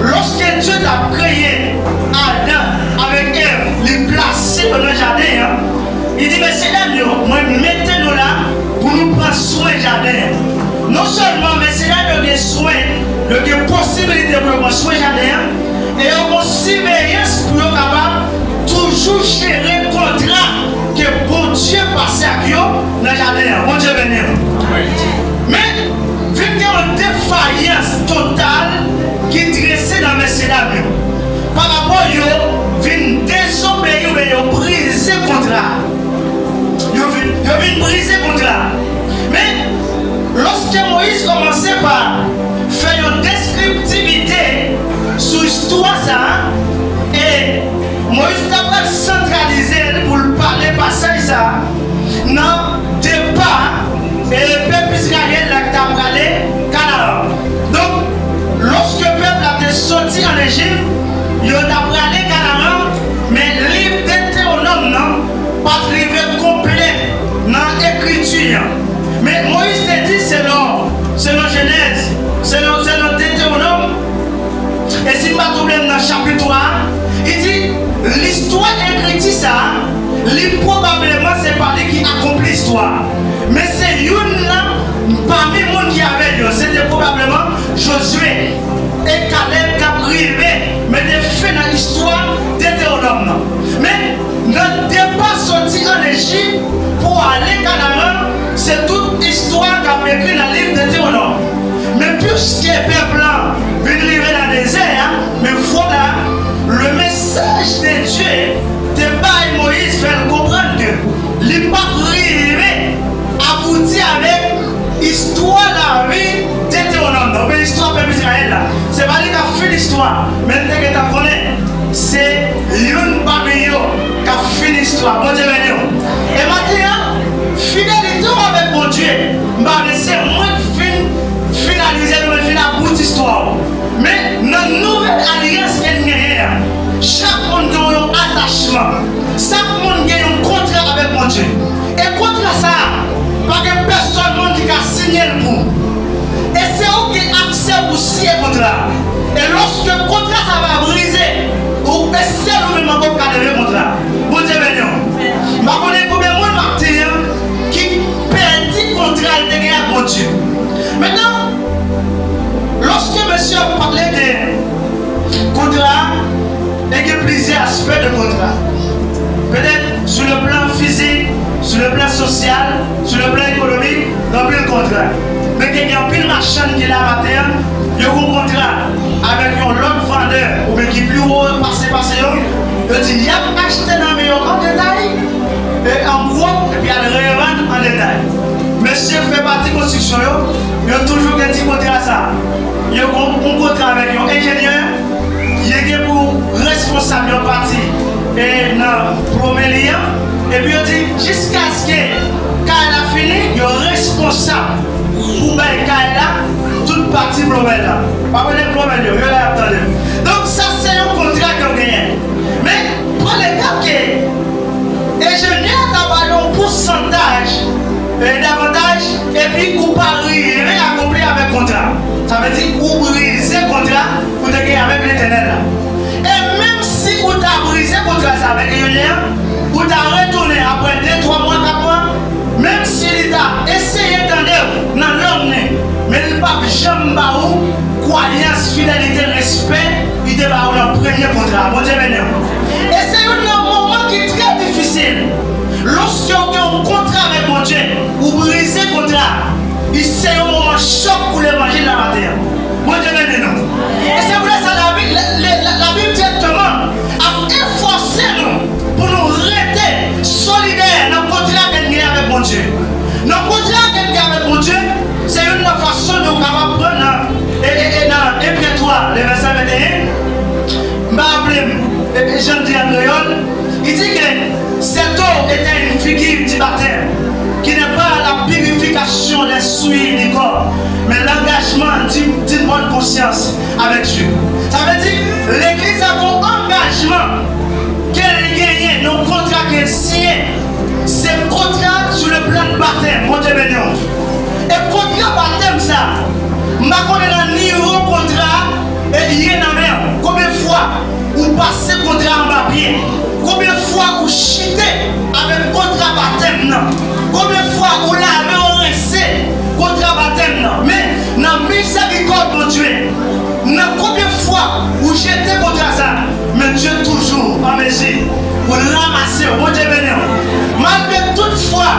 Lorsque Dieu a créé Adam avec Ève, les placer dans le jardin, il dit, mais c'est là, mettez-nous là pour nous prendre soin du jardin. Non seulement, mais c'est là qu'il y a des soins, il y a des possibilités pour prendre soin du jardin, et il y a une surveillance pour nous capables toujours gérer le contrat que bon Dieu passe à Dieu dans le jardin. Bon Dieu béni. Mais, vu qu'il y a une défaillance totale qui est dressée dans mes dames, par rapport à eux, viennent désobéir ou briser le contrat. Ils viennent briser le contrat. Mais, lorsque Moïse commençait par faire une descriptivité sur l'histoire, et Moïse t'a centralisé pour parler passage ça, non, départ, et le peuple israélien t'a parlé Canaan. Donc, lorsque le peuple a été sorti en Égypte, il a parlé Canaan, mais le livre d'Hétéronome, non, pas arrivé complet dans l'écriture. Mais Moïse t'a dit, c'est dans Genèse, c'est dans Deutéronome. Et si pas de problème dans le chapitre 3, il dit, l'histoire écrite ça, probablement c'est par lui qui accomplit l'histoire. Mais c'est une parmi les gens qui avaient, c'était probablement Josué et Caleb qui a privé, mais des faits dans l'histoire d'Hétéronome. Mais notre départ sorti en Égypte pour aller à Canaan, c'est toute l'histoire qu'a écrit dans le livre d'Hétéronome. Mais puisque les peuples viennent vivre dans le désert, mais voilà, le message de Dieu, de Moïse fait comprendre que il n'est pas arrivé à aboutir avec l'histoire de la vie d'Hétéronome. Donc l'histoire du peuple Israël, c'est pas lui qui a fait l'histoire, mais dès que tu connais, c'est une parmi eux qui a fait l'histoire. Bon Dieu béni. Et maintenant, fidélité avec mon Dieu, c'est moins finaliser toute histoire. Mais dans la nouvelle alliance qu'il y a, chaque monde a un attachement. Chaque monde a un contrat avec mon Dieu. Et contrat ça, pas que personne qui a signé le pour. Et c'est eux qui ont accès pour signer le contrat. Et lorsque le contrat ça va briser, ou c'est nous-mêmes qui avons le contrat. Bon Dieu béni. Je connais combien de monde qui perd le contrat avec mon Dieu. Maintenant, lorsque monsieur a parlé de contrat, il y a plusieurs aspects de contrat. Peut-être sur le plan physique, sur le plan social, sur le plan économique, dans le contrat. Mais il y a un pile marchand qui est là matin, il y a un contrat avec un autre vendeur Je dis, il y a acheté dans mes en détail, et en gros, et puis il y a le revendre en détail. Monsieur fait partie de la construction, il y a toujours un petit contrat à ça. Il y a un contrat avec un ingénieur, il y a pour responsable de parti et dans Promélia. Et puis il dit, jusqu'à ce que quand elle a fini, il y a un responsable pour faire là, toute partie Promélia. Pas de Promélia, il y a attendez. Donc ça c'est un contrat qu'on gagne. Mais pour les cas que l'ingénieur a un pourcentage davantage et puis vous parlez accompli avec le contrat. Ça veut dire que vous brisez le contrat pour te gagner avec l'éternel. Et même si vous avez brisé le contrat avec l'ingénieur, vous avez retourné après 2, 3 mois, 4 mois, même s'il a essayé d'entendre dans l'homme, mais il n'a pas jamais eu croyance, fidélité, respect, il était dans le premier contrat. Bon Dieu béni. Et c'est un moment qui est très difficile. Lorsque vous avez un contrat avec mon Dieu, vous brisez le contrat, c'est un moment choc pour l'évangile de la matière. Mon Dieu béni nous. Et c'est pour ça que la Bible directement a efforcé nous pour nous rester solidaires dans le contrat qu'elle a avec mon Dieu. Dans le contrat qu'elle a avec mon Dieu, c'est une façon de nous prendre dans Éphésiens 3, le verset 21. Jean Andréol, il dit que cette eau était une figure du baptême, qui n'est pas la purification des souillures du corps, mais l'engagement d'une bonne conscience avec Dieu. Ça veut dire que l'Église a un engagement qu'elle gagne, nos contrats qu'elle signe. C'est un contrat sur le plan de baptême, mon Dieu béni. Et contrat baptême, ça, je ne connais pas niveau contrat et il y a une mer. Combien de fois vous passez le contrat en papier? Combien de fois vous chitez avec le contrat baptême? Combien de fois vous l'avez resté contrat baptême? Mais dans la miséricorde de Dieu, combien de fois vous jetez contrat ça? Mais Dieu toujours en mesure pour le ramasser. Mon Dieu béni. Malgré toutefois,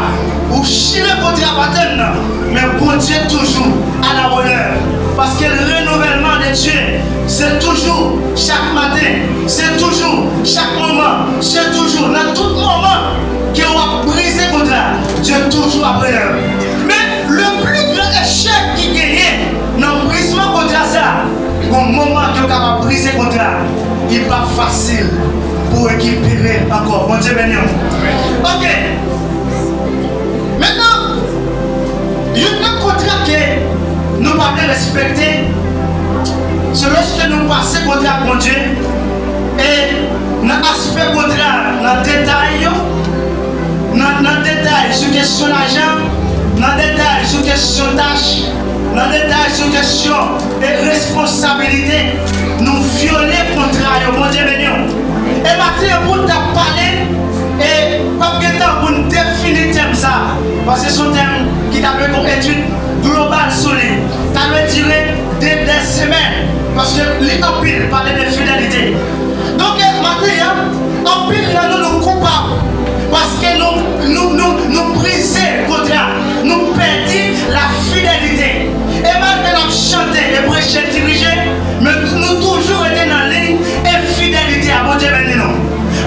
vous chirez contrat baptême, mais bon Dieu toujours à la honneur. Parce que le renouvellement de Dieu, c'est toujours chaque matin, c'est toujours chaque moment, c'est toujours dans tout moment qu'on va briser le contrat. Dieu toujours après l'heure. Mais le plus grand échec qui gagne dans le brisement contrat ça, au moment qu'on va briser le contrat, il n'est pas facile pour récupérer encore. Bon Dieu béni. Ok. Maintenant, il y a un contrat que nous devons respecter. C'est lorsque nous passons contrat avec mon Dieu. Et dans l'aspect contrat, dans le détail, sur la question d'argent, dans le détail sur la question tâche, dans le détail sur la question de responsabilité, nous violons le contrat. Mon Dieu béni. Et maintenant, pour te parler, et pas de temps pour nous définir ça, parce que c'est un thème qui t'a fait une étude globale sur lui. Ça doit durer des semaines, parce que l'en pile parlait de fidélité. Donc maintenant, en pile, nous coupables, parce que nous brisons le contrat, nous perdons la fidélité. Et maintenant, chanter et prêcher, diriger, mais nous toujours été dans la ligne et fidélité à mon Dieu béni nous.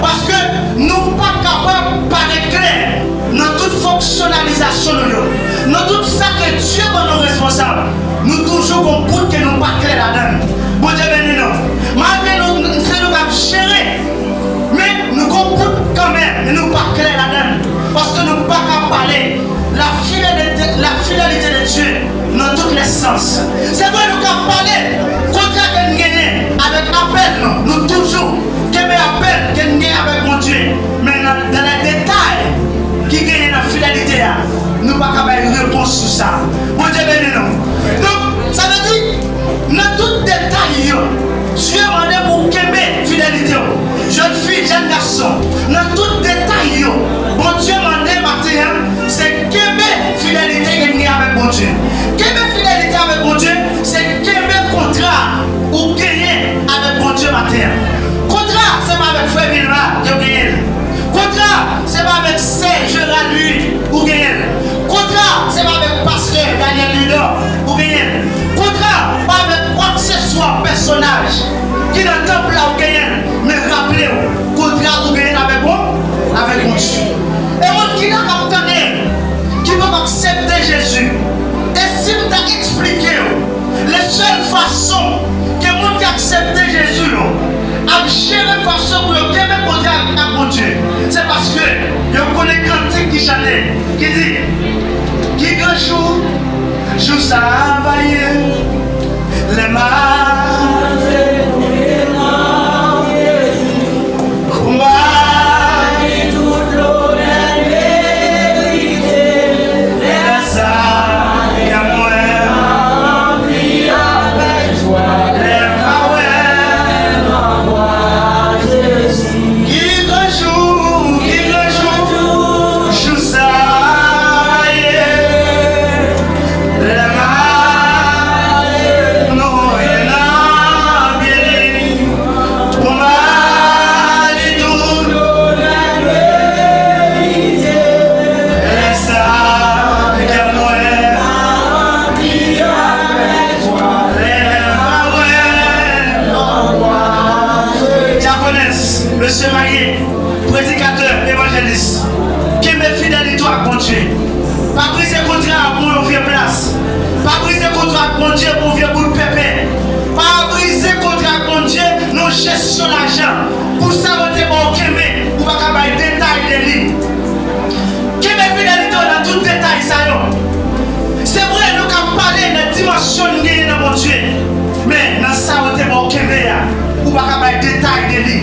Parce que nous ne sommes pas capables de paraître clair dans toute fonctionnalisation de nous. Dans tout ça que Dieu est nos responsables. Nous toujours qu'on goûte que nous ne sommes pas clairs là-dedans. Bon Dieu béni nous. Malgré nous, nous sommes gérer. Mais nous goûtons quand même, mais nous ne sommes pas clairs là-dedans. Parce que nous ne sommes pas capables de parler la fidélité de Dieu dans tous les sens. C'est vrai nous avons parlé contrat que nous gagnons avec appel, nous toujours que nous appel que nous gagnons avec mon Dieu. Mais dans les détails qui gagnent la fidélité, nous ne pouvons pas avoir une réponse sur ça. Mon Dieu béni nous. Donc ça veut dire dans tout détail, Dieu m'a demandé pour qu'aimer fidélité. Jeune fille, jeune garçon, dans tout détail, bon Dieu m'a demandé matin, c'est qu'aimer fidélité gagner avec mon Dieu. Qu'aimer fidélité avec mon Dieu, c'est qu'aimer contrat ou gagner avec mon Dieu matin. Contrat, c'est pas avec Frère Vilma qui gagne. Contrat, c'est pas avec Serge Lanuit ou gagne. Contrat, c'est pas avec Pasteur Daniel Ludor ou gagne. Contrat, pas avec quoi que ce soit personnage qui dans le temple là ou gagne. Mais rappelez-vous, contrat Jésus. Et mon qui n'a pas qui va accepter Jésus. Et si vous avez expliqué les seules façons que vous accepter Jésus, à gérer façon pour le Québec à mon Dieu, c'est parce que vous connaissez cantique qui chante, qui dit qui grand jour, jour ça vaille, les mains, combat. Monsieur marié, prédicateur, évangéliste, qui met fidélité à mon Dieu. Pas briser contrat pour une vieux place. Pas briser contrat avec mon Dieu pour vieux bout de pépé. Pas briser contrat avec mon Dieu, nous gestion l'argent. Pour ça, vous êtes bon, pour pas avoir des détails de lui. Qui met fidélité dans tout détail, ça c'est vrai, nous avons parlé de dimension de mon Dieu. Mais dans ça, vous êtes bon, pour pas avoir des détails de lui.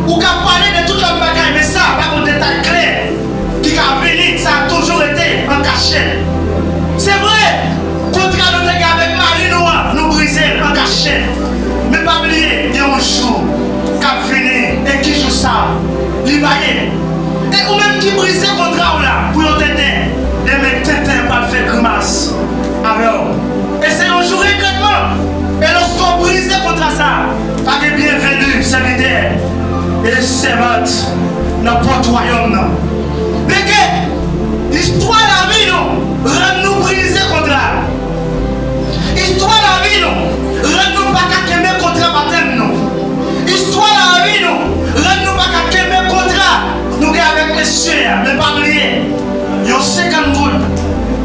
Ou qu'à parler de tout le bagage, mais ça, pas un détail clair qui a venu, ça a toujours été en cachette. C'est vrai, contrat nous avec Marie Noire, nous briser en cachette. Mais pas oublier, il y a un jour qui a fini et qui joue ça, il va y. Et ou même qui brise le contrat là, pour nous t'aider, et mes tétins pas faire grimace. Alors, et c'est un jour également. Et lorsqu'on brise le contrat ça, pas de bienvenue, serviteur. Et servante dans notre royaume. Mais que l'histoire de la vie, rend-nous briser contre la. L'histoire de la vie, rend-nous pas qu'à quémer contre la baptême. L'histoire de la vie, rend-nous pas qu'à quémer contre la. Nous avec les cieux, mais pas oublier. Ils ont 50 gouttes,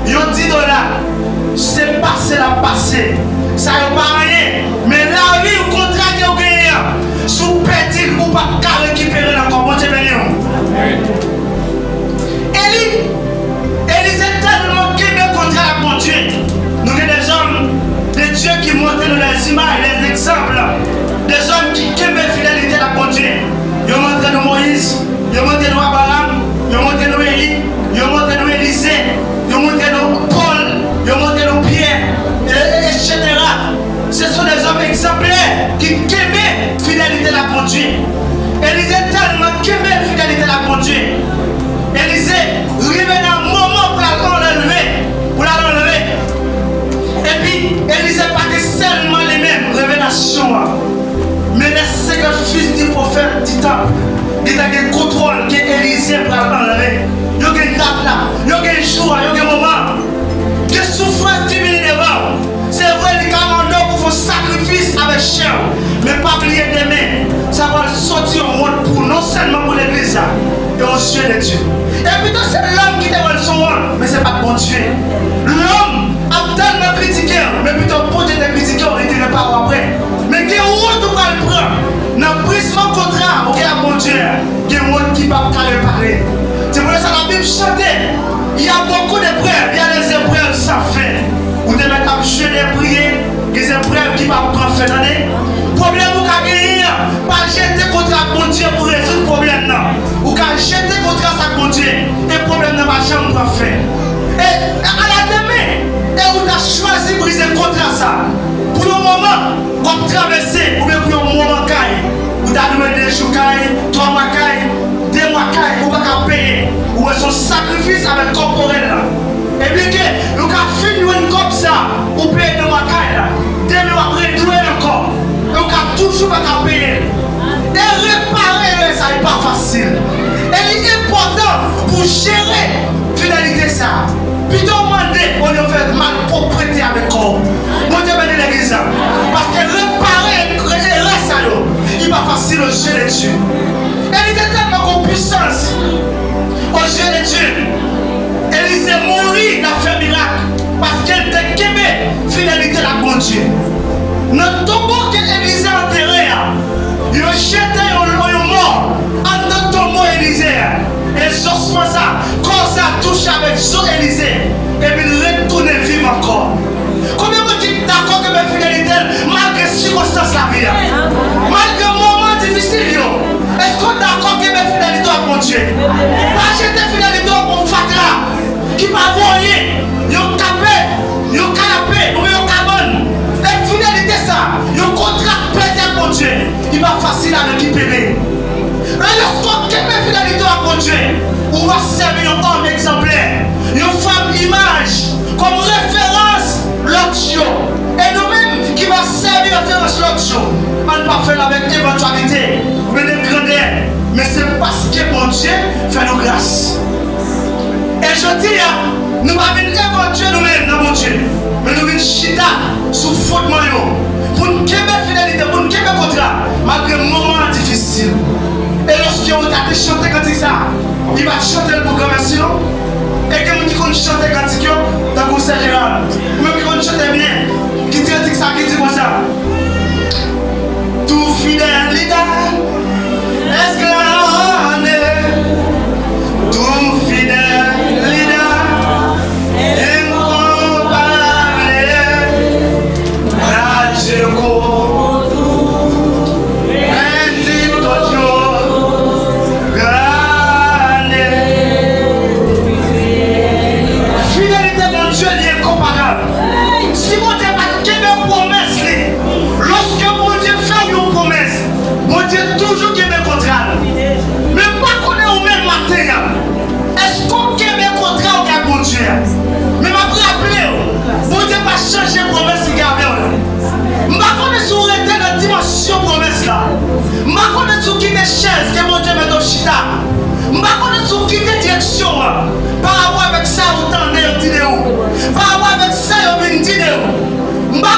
ils ont 10 $. C'est passé la passé. Ça n'a pas rien. Mais la vie, au contrat que vous gagnez, sous petit ou pas qu'à récupérer encore. Bon Dieu béni. Élie est tellement québé contre la bon Dieu. Nous avons des hommes, des dieux qui montrent nous les images, les exemples. Des hommes qui québé fidélité à la bon Dieu. Ils ont montré nous Moïse, ils ont montré nous Abraham, ils ont montré nous Élie, ils ont montré nous Élisée, ils ont montré nous Paul, ils ont montré nous Pierre, etc. Ce sont des hommes exemplaires qui québé fidélité à la bon Dieu. Élisée tellement québé fidélité à la bon Dieu. Élisée arrivé dans un moment pour l'enlever. Et puis Élisée pas que seulement les mêmes révélations, mais les 50 fils du prophète du temple, il y a un contrôle que Élisée pour l'enlever. Il y a une date là, il y a un jour, il y a un moment. Que souffrance divine devant. C'est vrai, les commandants pour faire sacrifice avec chair, mais pas oublier demain. Ça va sortir en route pour non seulement pour l'église et aux cieux de Dieu. Et puis c'est l'homme qui dévoile son rôle, mais c'est pas bon Dieu. L'homme a tellement critiqué, mais plutôt pour te critiquer, on ne dirait pas après. Mais quel rôle tu vas le prendre? Dans le brisement contrat, ok, à mon Dieu, quel rôle qui va pas réparer. C'est pour ça que la Bible chantait. Il y a beaucoup de preuves, il y a des épreuves sans fin. Vous devez mettre à jouer des prières, des épreuves qui ne vont pas faire d'année. Problème vous avez gagné, pas jeter contre mon Dieu pour résoudre le problème. Vous avez jeté contre ça mon Dieu, et le problème n'a pas jamais faire. Et à la demain, et vous avez choisi de briser contre ça. Pour le moment, comme traverser, ou bien pour un moment, vous avez des jours, 3 mois, 2 mois, vous ne pouvez pas payer. Ou son sacrifice avec le corporel. Et bien que nous avons fini comme ça, vous payez 2 mois, 2 mois après, 2 encore. Nous avons toujours pas payer. Et réparer ça n'est pas facile. Et il est important pour gérer la fidélité ça. Plutôt demander, on a fait mal propreté avec corps. Moi je vais dire l'église. Parce que réparer ça, il n'est pas facile au jeu dessus. Et il est tellement en puissance. qu'elle te quémé fidélité la bon Dieu. Dans tombeau que Élisée a enterré, il a jeté un mort en dans tombeau Élisée. Et justement ça, quand ça touche avec son Élisée, et puis il retourne vivre encore. Combien de gens sont d'accord que mes fidélités, malgré les circonstances la vie, malgré les moments difficiles, est-ce qu'on est d'accord que mes fidélités à mon Dieu? Pas jeter fidélité à mon fatra, qui va voyer, il y a un capé, il y a un canapé, ou il y a un cabane. Et fidélité ça, il y a un contrat pété à mon Dieu, il va facile à récupérer. Et lorsqu'on quitte mes fidélités à mon Dieu, on va servir un homme exemplaire, une femme image, comme référence l'option. Et nous-mêmes qui va servir référence l'option, on ne va pas faire avec éventualité, mais de grandeur. Mais c'est parce que mon Dieu fait nos grâces. Et je dis, nous ne pas venir éventuer nous-mêmes dans mon Dieu, mais nous venons chita sous fondement pour nous garder fidélité, pour nous garder contrat, malgré les moments difficiles. Et lorsque vous avez chanté quand ça, il va chanter le programme ainsi. Et que vous dites chanter quand il dans le conseil général, même qu'on chante bien, qui dit ça, qui dit comme ça. Tout fidèle leader, esclave, tout fidèle leader, incomparable, radical. Si mon Dieu n'a qu'une promesse, lorsque mon Dieu fait une promesse, mon Dieu toujours qu'il me contrat. Mais pas qu'on est au même matin. Est-ce qu'on a mes contrats au gars mon Dieu? Mais m'a rappelé, mon Dieu va changer la promesse qu'il a fait. Je ne sais pas si dans la dimension promesse là. Je ne sais pas si qui des chaises que mon Dieu met dans le chita. Je ne sais pas si qui des directions par rapport avec ça vous tendez au vidéo. Par rapport avec ça vous venez dire. Je ne sais pas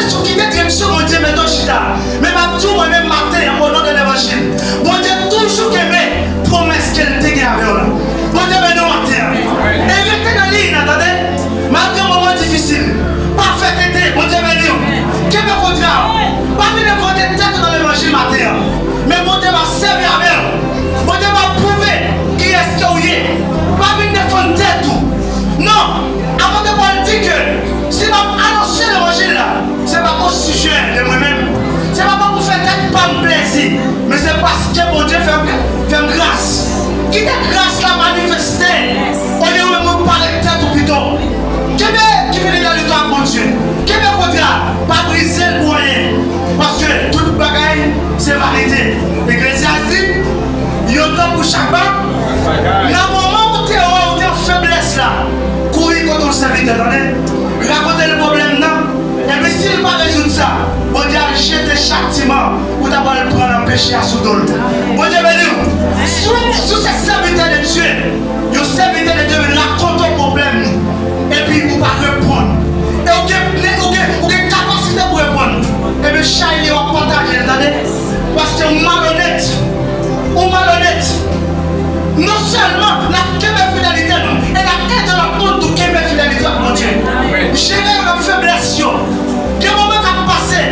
si qui des directions mon Dieu met dans le chita. Mais je tout moi-même matin au nom de l'évangile. Mon Dieu toujours aimé promesse qu'elle te gardée là. Mon Dieu met dans matin. Et je suis dans la ligne, attendez. Malgré un moment difficile. Parfait été, mon Dieu met dans. Quel est le contrat? Pas venir voter tête dans l'évangile matin. Mais mon Dieu va servir avec. Mon Dieu va prouver qui est-ce qu'il y a. Pas venir défendre tête tout. Non. Avant de pouvoir dire que si je annoncer l'évangile là, c'est pas au sujet de moi-même. C'est pas pour faire tête pas me plaisir. Mais c'est parce que mon Dieu fait grâce. Qui est grâce la manifester? On est où même parler de tête ou plutôt. Qui fait les gars à mon Dieu? Qui est contrat? Pas briser le moyen. Parce que toute bagaille, c'est vérité. L'Église a dit, il y a un temps pour chaque part. Dans le moment où tu es en faiblesse là, courir contre ton serviteur, raconter le problème là. Et puis s'il n'a pas résoudre ça, bon Dieu a jeté châtiment pour d'abord le prendre un péché à sous dol. Bon Dieu béni, sous ces serviteurs de Dieu, les serviteurs de Dieu racontent ton problème. Et puis vous ne pas répondre. Et vous avez capacité pour répondre. Et puis chaque il va partager, attendez. Parce que malhonnête, non seulement la fidélité, et la aide de la honte de fidélité à mon Dieu. Gérer la faiblesse, il y a un moment qui a passé.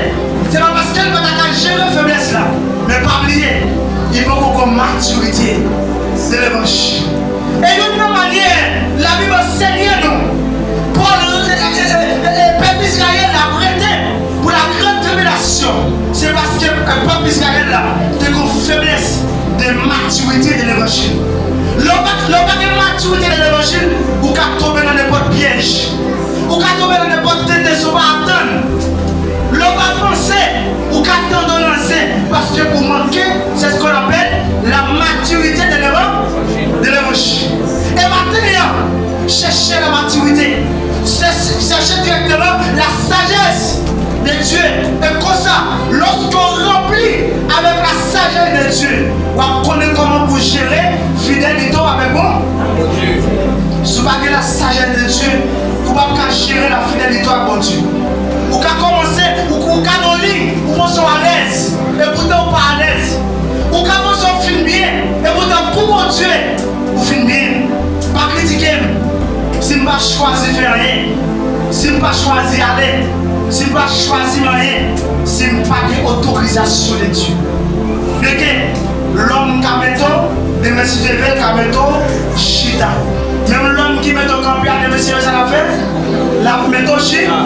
C'est pas parce qu'elle va gérer la faiblesse là. Mais pas oublier, il faut qu'on ait maturité de l'évangile. Et d'une même manière, la Bible enseigne nous. Paul, le peuple Israël l'a prêté pour la grande tribulation. C'est parce que le peuple Israël là, c'est une faiblesse de maturité de l'évangile. L'homme de maturité de l'évangile, ou qu'à tomber dans n'importe piège, ou qu'à tomber dans n'importe tentation, pas attendre. L'homme va penser, ou qu'à attendre lancer, parce que pour manquer, c'est ce qu'on appelle la maturité de l'évangile. Et maintenant, chercher la maturité, chercher directement la sagesse de Dieu. Et comme ça, lorsqu'on remplit avec la sagesse de Dieu, on connaît comment vous gérer fidélité avec moi. Si vous avez la sagesse de Dieu, vous ne pouvez pas gérer la fidélité avec Dieu. Vous pouvez commencer, vous pouvez dans le lit, vous pouvez à l'aise, et pourtant vous pas à l'aise. Vous pouvez commencer à finir bien, et pourtant pour mon Dieu, vous finissez bien. Pas critiquer, si je ne choisis faire rien. si je ne pas choisi aller, si je ne pas choisi rien, si je n'ai pas d'autorisation de Dieu. Dès que l'homme qui a mis des messieurs de qui a mis chita. Même l'homme qui met au camp, des messieurs, ça l'a fait, la met au chita.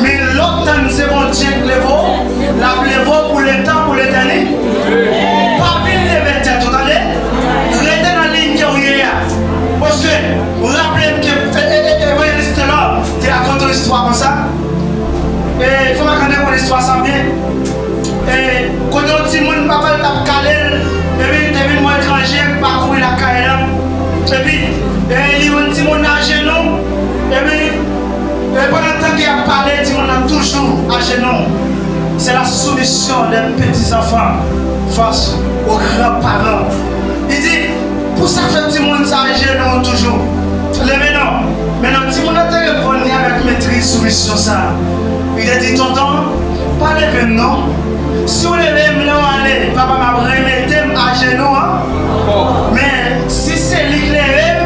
Mais l'autre temps, c'est mon Dieu qui lève, la lève pour le temps, pour l'éternité. Pas bien lever tête, vous entendez? Restez dans la ligne qui est là. Parce que, vous rappelez que l'évangéliste là, tu racontes une histoire comme ça. Et il faut raconter mon histoire sans bien. Et quand on dit mon papa tape calé, et puis devine moi étranger parcourir la caille là. Et puis il dit mon à genoux. Et puis pendant le temps qu'il a parlé, il dit mon a toujours à genoux. C'est la soumission des petits enfants face aux grands-parents. Il dit pour ça fait petit monde ça à genoux toujours. Maintenant petit monde a répondu avec maîtrise soumission ça. Il a dit tonton, pas lever non. Si vous levez là aller, papa m'a remetté à genoux. Mais si c'est lui qui lève,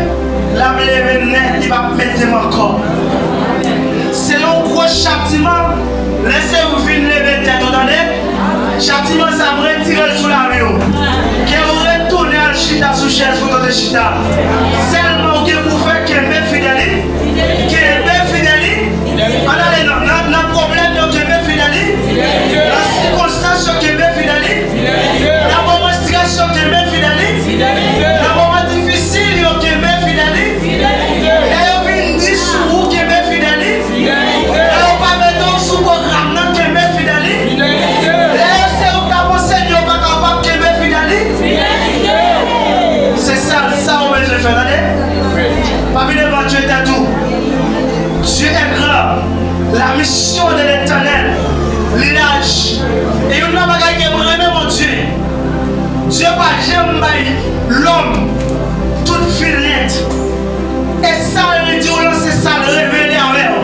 la lève net, il va mettre encore. C'est un gros châtiment. Laissez-vous venir lever tête, vous entendez? Châtiment, ça me retire sous la rue. Que vous retournez à chita sous chaise pour notre chita. Seulement que vous faites que mes fidèles, on a le problème de mes fidèles, la circonstance que mes fidèles, la moment stress que mes fidèles, la moment difficile que mes fidèles, et on dit sous que mes fidèles, et on va mettre sous programme que mes fidèles, et c'est où ta pensée n'est pas capable que mes fidèles. C'est ça on veut faire, pas venir devant Dieu t'as tout. Dieu est grand. La mission de l'Éternel, l'âge. Et on n'a pas gagné vraiment mon Dieu. Dieu va jamais l'homme toute filette. Et ça, il dit, c'est ça le révéler envers.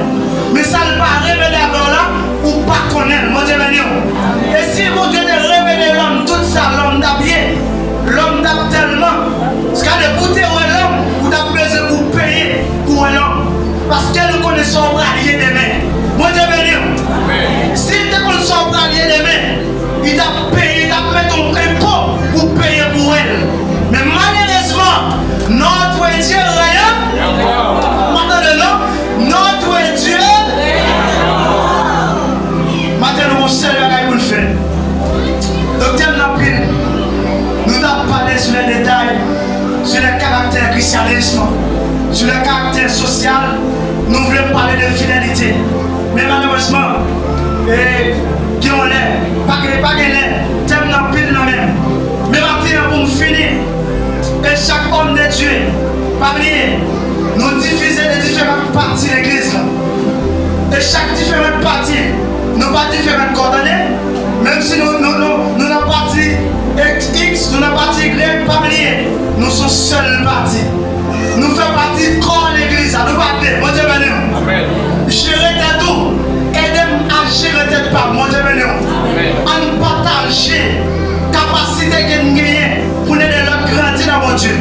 Mais ça ne va révéler envers là ou pas connaître. Mon Dieu, et si mon Dieu te révélé l'homme, tout ça, l'homme d'habillé, l'homme d'habillé tellement. Parce qu'à l'écouter l'homme, vous avez besoin pour payer pour l'homme. Parce qu'elle connaît son bralier des mains. Mon Dieu béni. Si tu connais son bralier des mains, il t'a payé, il t'a mis ton impôt pour payer pour elle. Mais malheureusement, notre Dieu rien. Maintenant, notre Dieu. Maintenant, mon seul bagage pour le faire. Docteur Napil, nous avons parlé sur les détails, sur le caractère christianisme, sur le caractère social. Nous voulons parler de fidélité. Mais malheureusement, qui on est, pas l'air, thème n'a pile la même. Mais maintenant, pour finir, et chaque homme de Dieu, pas oublier, nous diffuser les différentes parties de l'église. Et chaque différente partie, nous pas différentes coordonnées, même si nous n'avons partie X, nous n'avons partie Y, pas oublier, nous sommes seuls partis. Nous faisons partie du corps de l'église, nous battons, mon Dieu béni. Amen. Gérer tes tout, aidez-moi à gérer tes pas, mon Dieu béni. En partager capacité que nous gagnons pour aider leur grandir dans mon Dieu.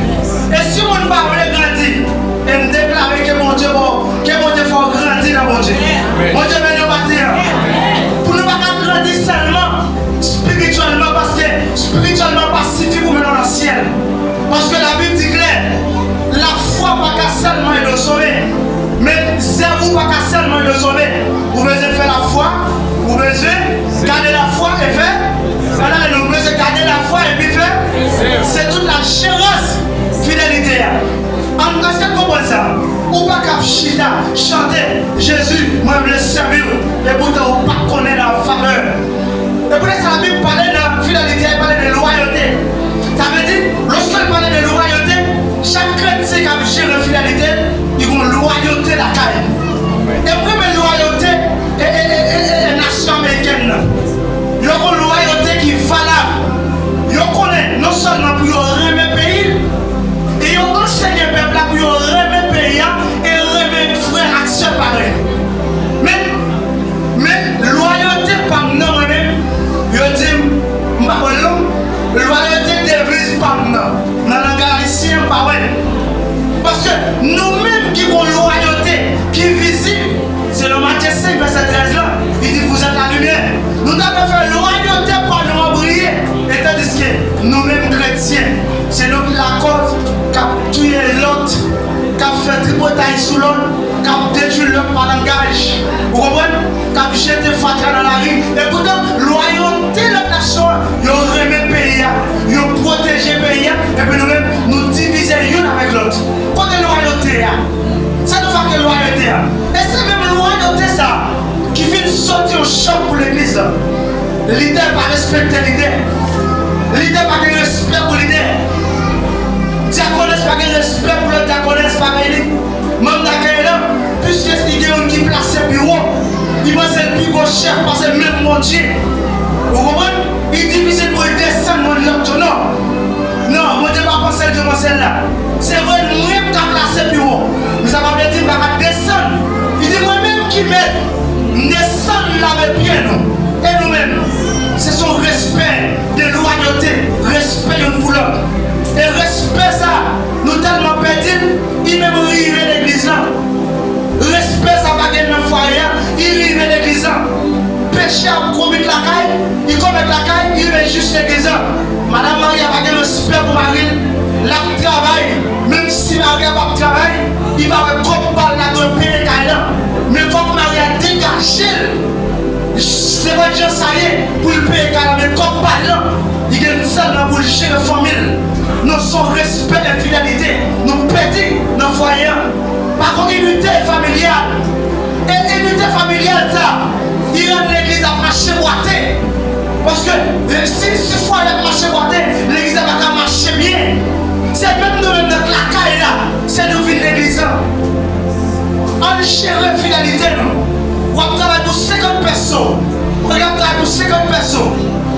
Et si on ne va pas grandir, et me déclarer que mon Dieu faut grandir dans mon Dieu. Mon Dieu béni, pour ne pas grandir seulement spirituellement, parce que spirituellement pacifique pour mettre dans le ciel. Parce que la Bible dit clair. La foi pas qu'à seulement le sauver, mais c'est vous pas qu'à seulement le sauver. Vous devez faire la foi, vous devez garder la foi et faire. Voilà, nous devons garder la foi et puis faire. C'est toute la chéresse, fidélité. En tout cas, c'est comment ça? Ou pas qu'à chanter Jésus, moi je veux le servir, et pourtant vous pas connaître la faveur. Et pour ça, la Bible parlait de fidélité, elle parlait de loyauté. Ça veut dire, lorsqu'elle parlait de loyauté, chaque chrétien qui a géré la fidélité, ils vont loyauté la caille. Et pour la loyauté est nation américaine. Il y a une loyauté qui est valable. Il connaît non seulement pour remettre le pays, et il enseigne le peuple pour remettre le pays et remettre frère action pareil. Mais loyauté par nous-mêmes chrétiens, c'est nous la cause qui a tué l'autre, qui a fait tripotaille sous l'autre, qui a détruit l'autre par langage. Vous comprenez? Qui a jeté Fatra dans la rue. Et pourtant, loyauté de la nation, ils ont remis le pays, ils ont protégé le pays, et puis nous-mêmes, nous divisons l'une avec l'autre. Côté loyauté, ça ne fait que loyauté. Et c'est même loyauté ça qui fait sortir au champ pour l'église. L'idée pas respecter l'idée. L'idée pas de respect pour l'idée. Diaconesse pas de respect pour le diaconesse pas l'idée. Même d'accueil là, puisque c'est quelqu'un qui place le bureau, il pense que le plus gros chef parce que même mon Dieu. Vous comprenez? Il est difficile pour descendre mon l'autre. Non, mon Dieu pas penser de moi celle-là. C'est vrai, moi-même qui a placé le bureau. Nous avons bien dit que je vais descendre. Il dit moi-même qui met descendre là avec pied nous. Et nous-mêmes, c'est son respect de loyauté, respect de l'autre. Et respect ça, nous tellement perdus, il même arrive à l'église là. Respect ça va gagner le foyer, il arrive à l'église là. Péché à commettre la caille, il commet la caille, il va juste l'église là. Madame Marie a pas de respect pour Marie, la travail, même si Marie n'a pas de travail, il va avoir comme balle là dans le pays là. Mais il faut que Marie a dégagé. C'est pas déjà ça y est, pour le payer car mais comme parlant, il y a une salle pour gérer la famille. Nous sommes respect et fidélité, nous pédons dans le foyer. Par contre, unité familiale. Et unité familiale, ça, il rend l'église à marcher boité. Parce que si le foyer a marché boité, l'église va pas marcher bien. C'est même nous-mêmes notre caille là, c'est nous vivre l'église. On gère la fidélité, nous. Ou on travaille pour 50 personnes. Regarde, travaille pour 50 personnes.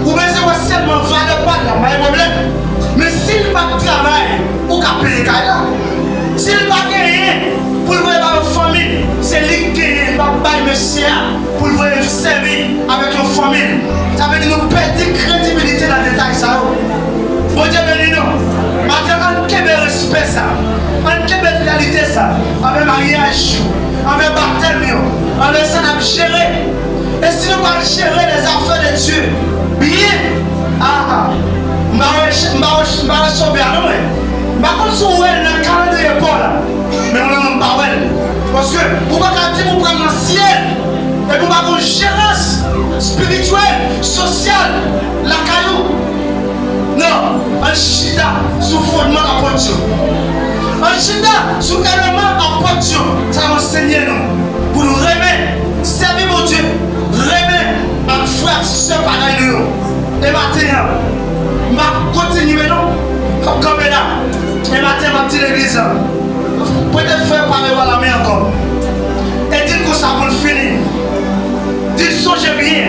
Ou bien c'est seulement valeur pas là, pas de problème. Mais s'il n'a pas de travail, ou qu'à payer là. S'il n'a pas gagné pour le voir dans la famille, c'est lui qui gagne, pas le monsieur pour le voir servir avec une famille. Ça veut dire que nous perdons crédibilité dans le détail. Ça. Bon Dieu béni nous. Maintenant, on a respect ça. On a fidélité ça. Avec mariage, avec baptême, on laisse ça gérer. Et si nous pas gérer les affaires de Dieu, bien, on va sauver à nous. Par contre, si on est dans le calendrier, mais on n'est pas well. Parce que vous ne pouvez pas dire que vous prenez le ciel et vous avez une gérance spirituelle, sociale, la caillou. Non, un chita sous fondement à Dieu. Un chita sous élément à Dieu. Ça va enseigner nous. Pour nous remettre, servir mon Dieu, remettre un frère, soeur, pareil nous. Et maintenant, je vais continuer non, comme là. Et maintenant, ma petite église. Peut-être faire parler à la main encore. Et dites que ça pour le finir. Dites songez bien.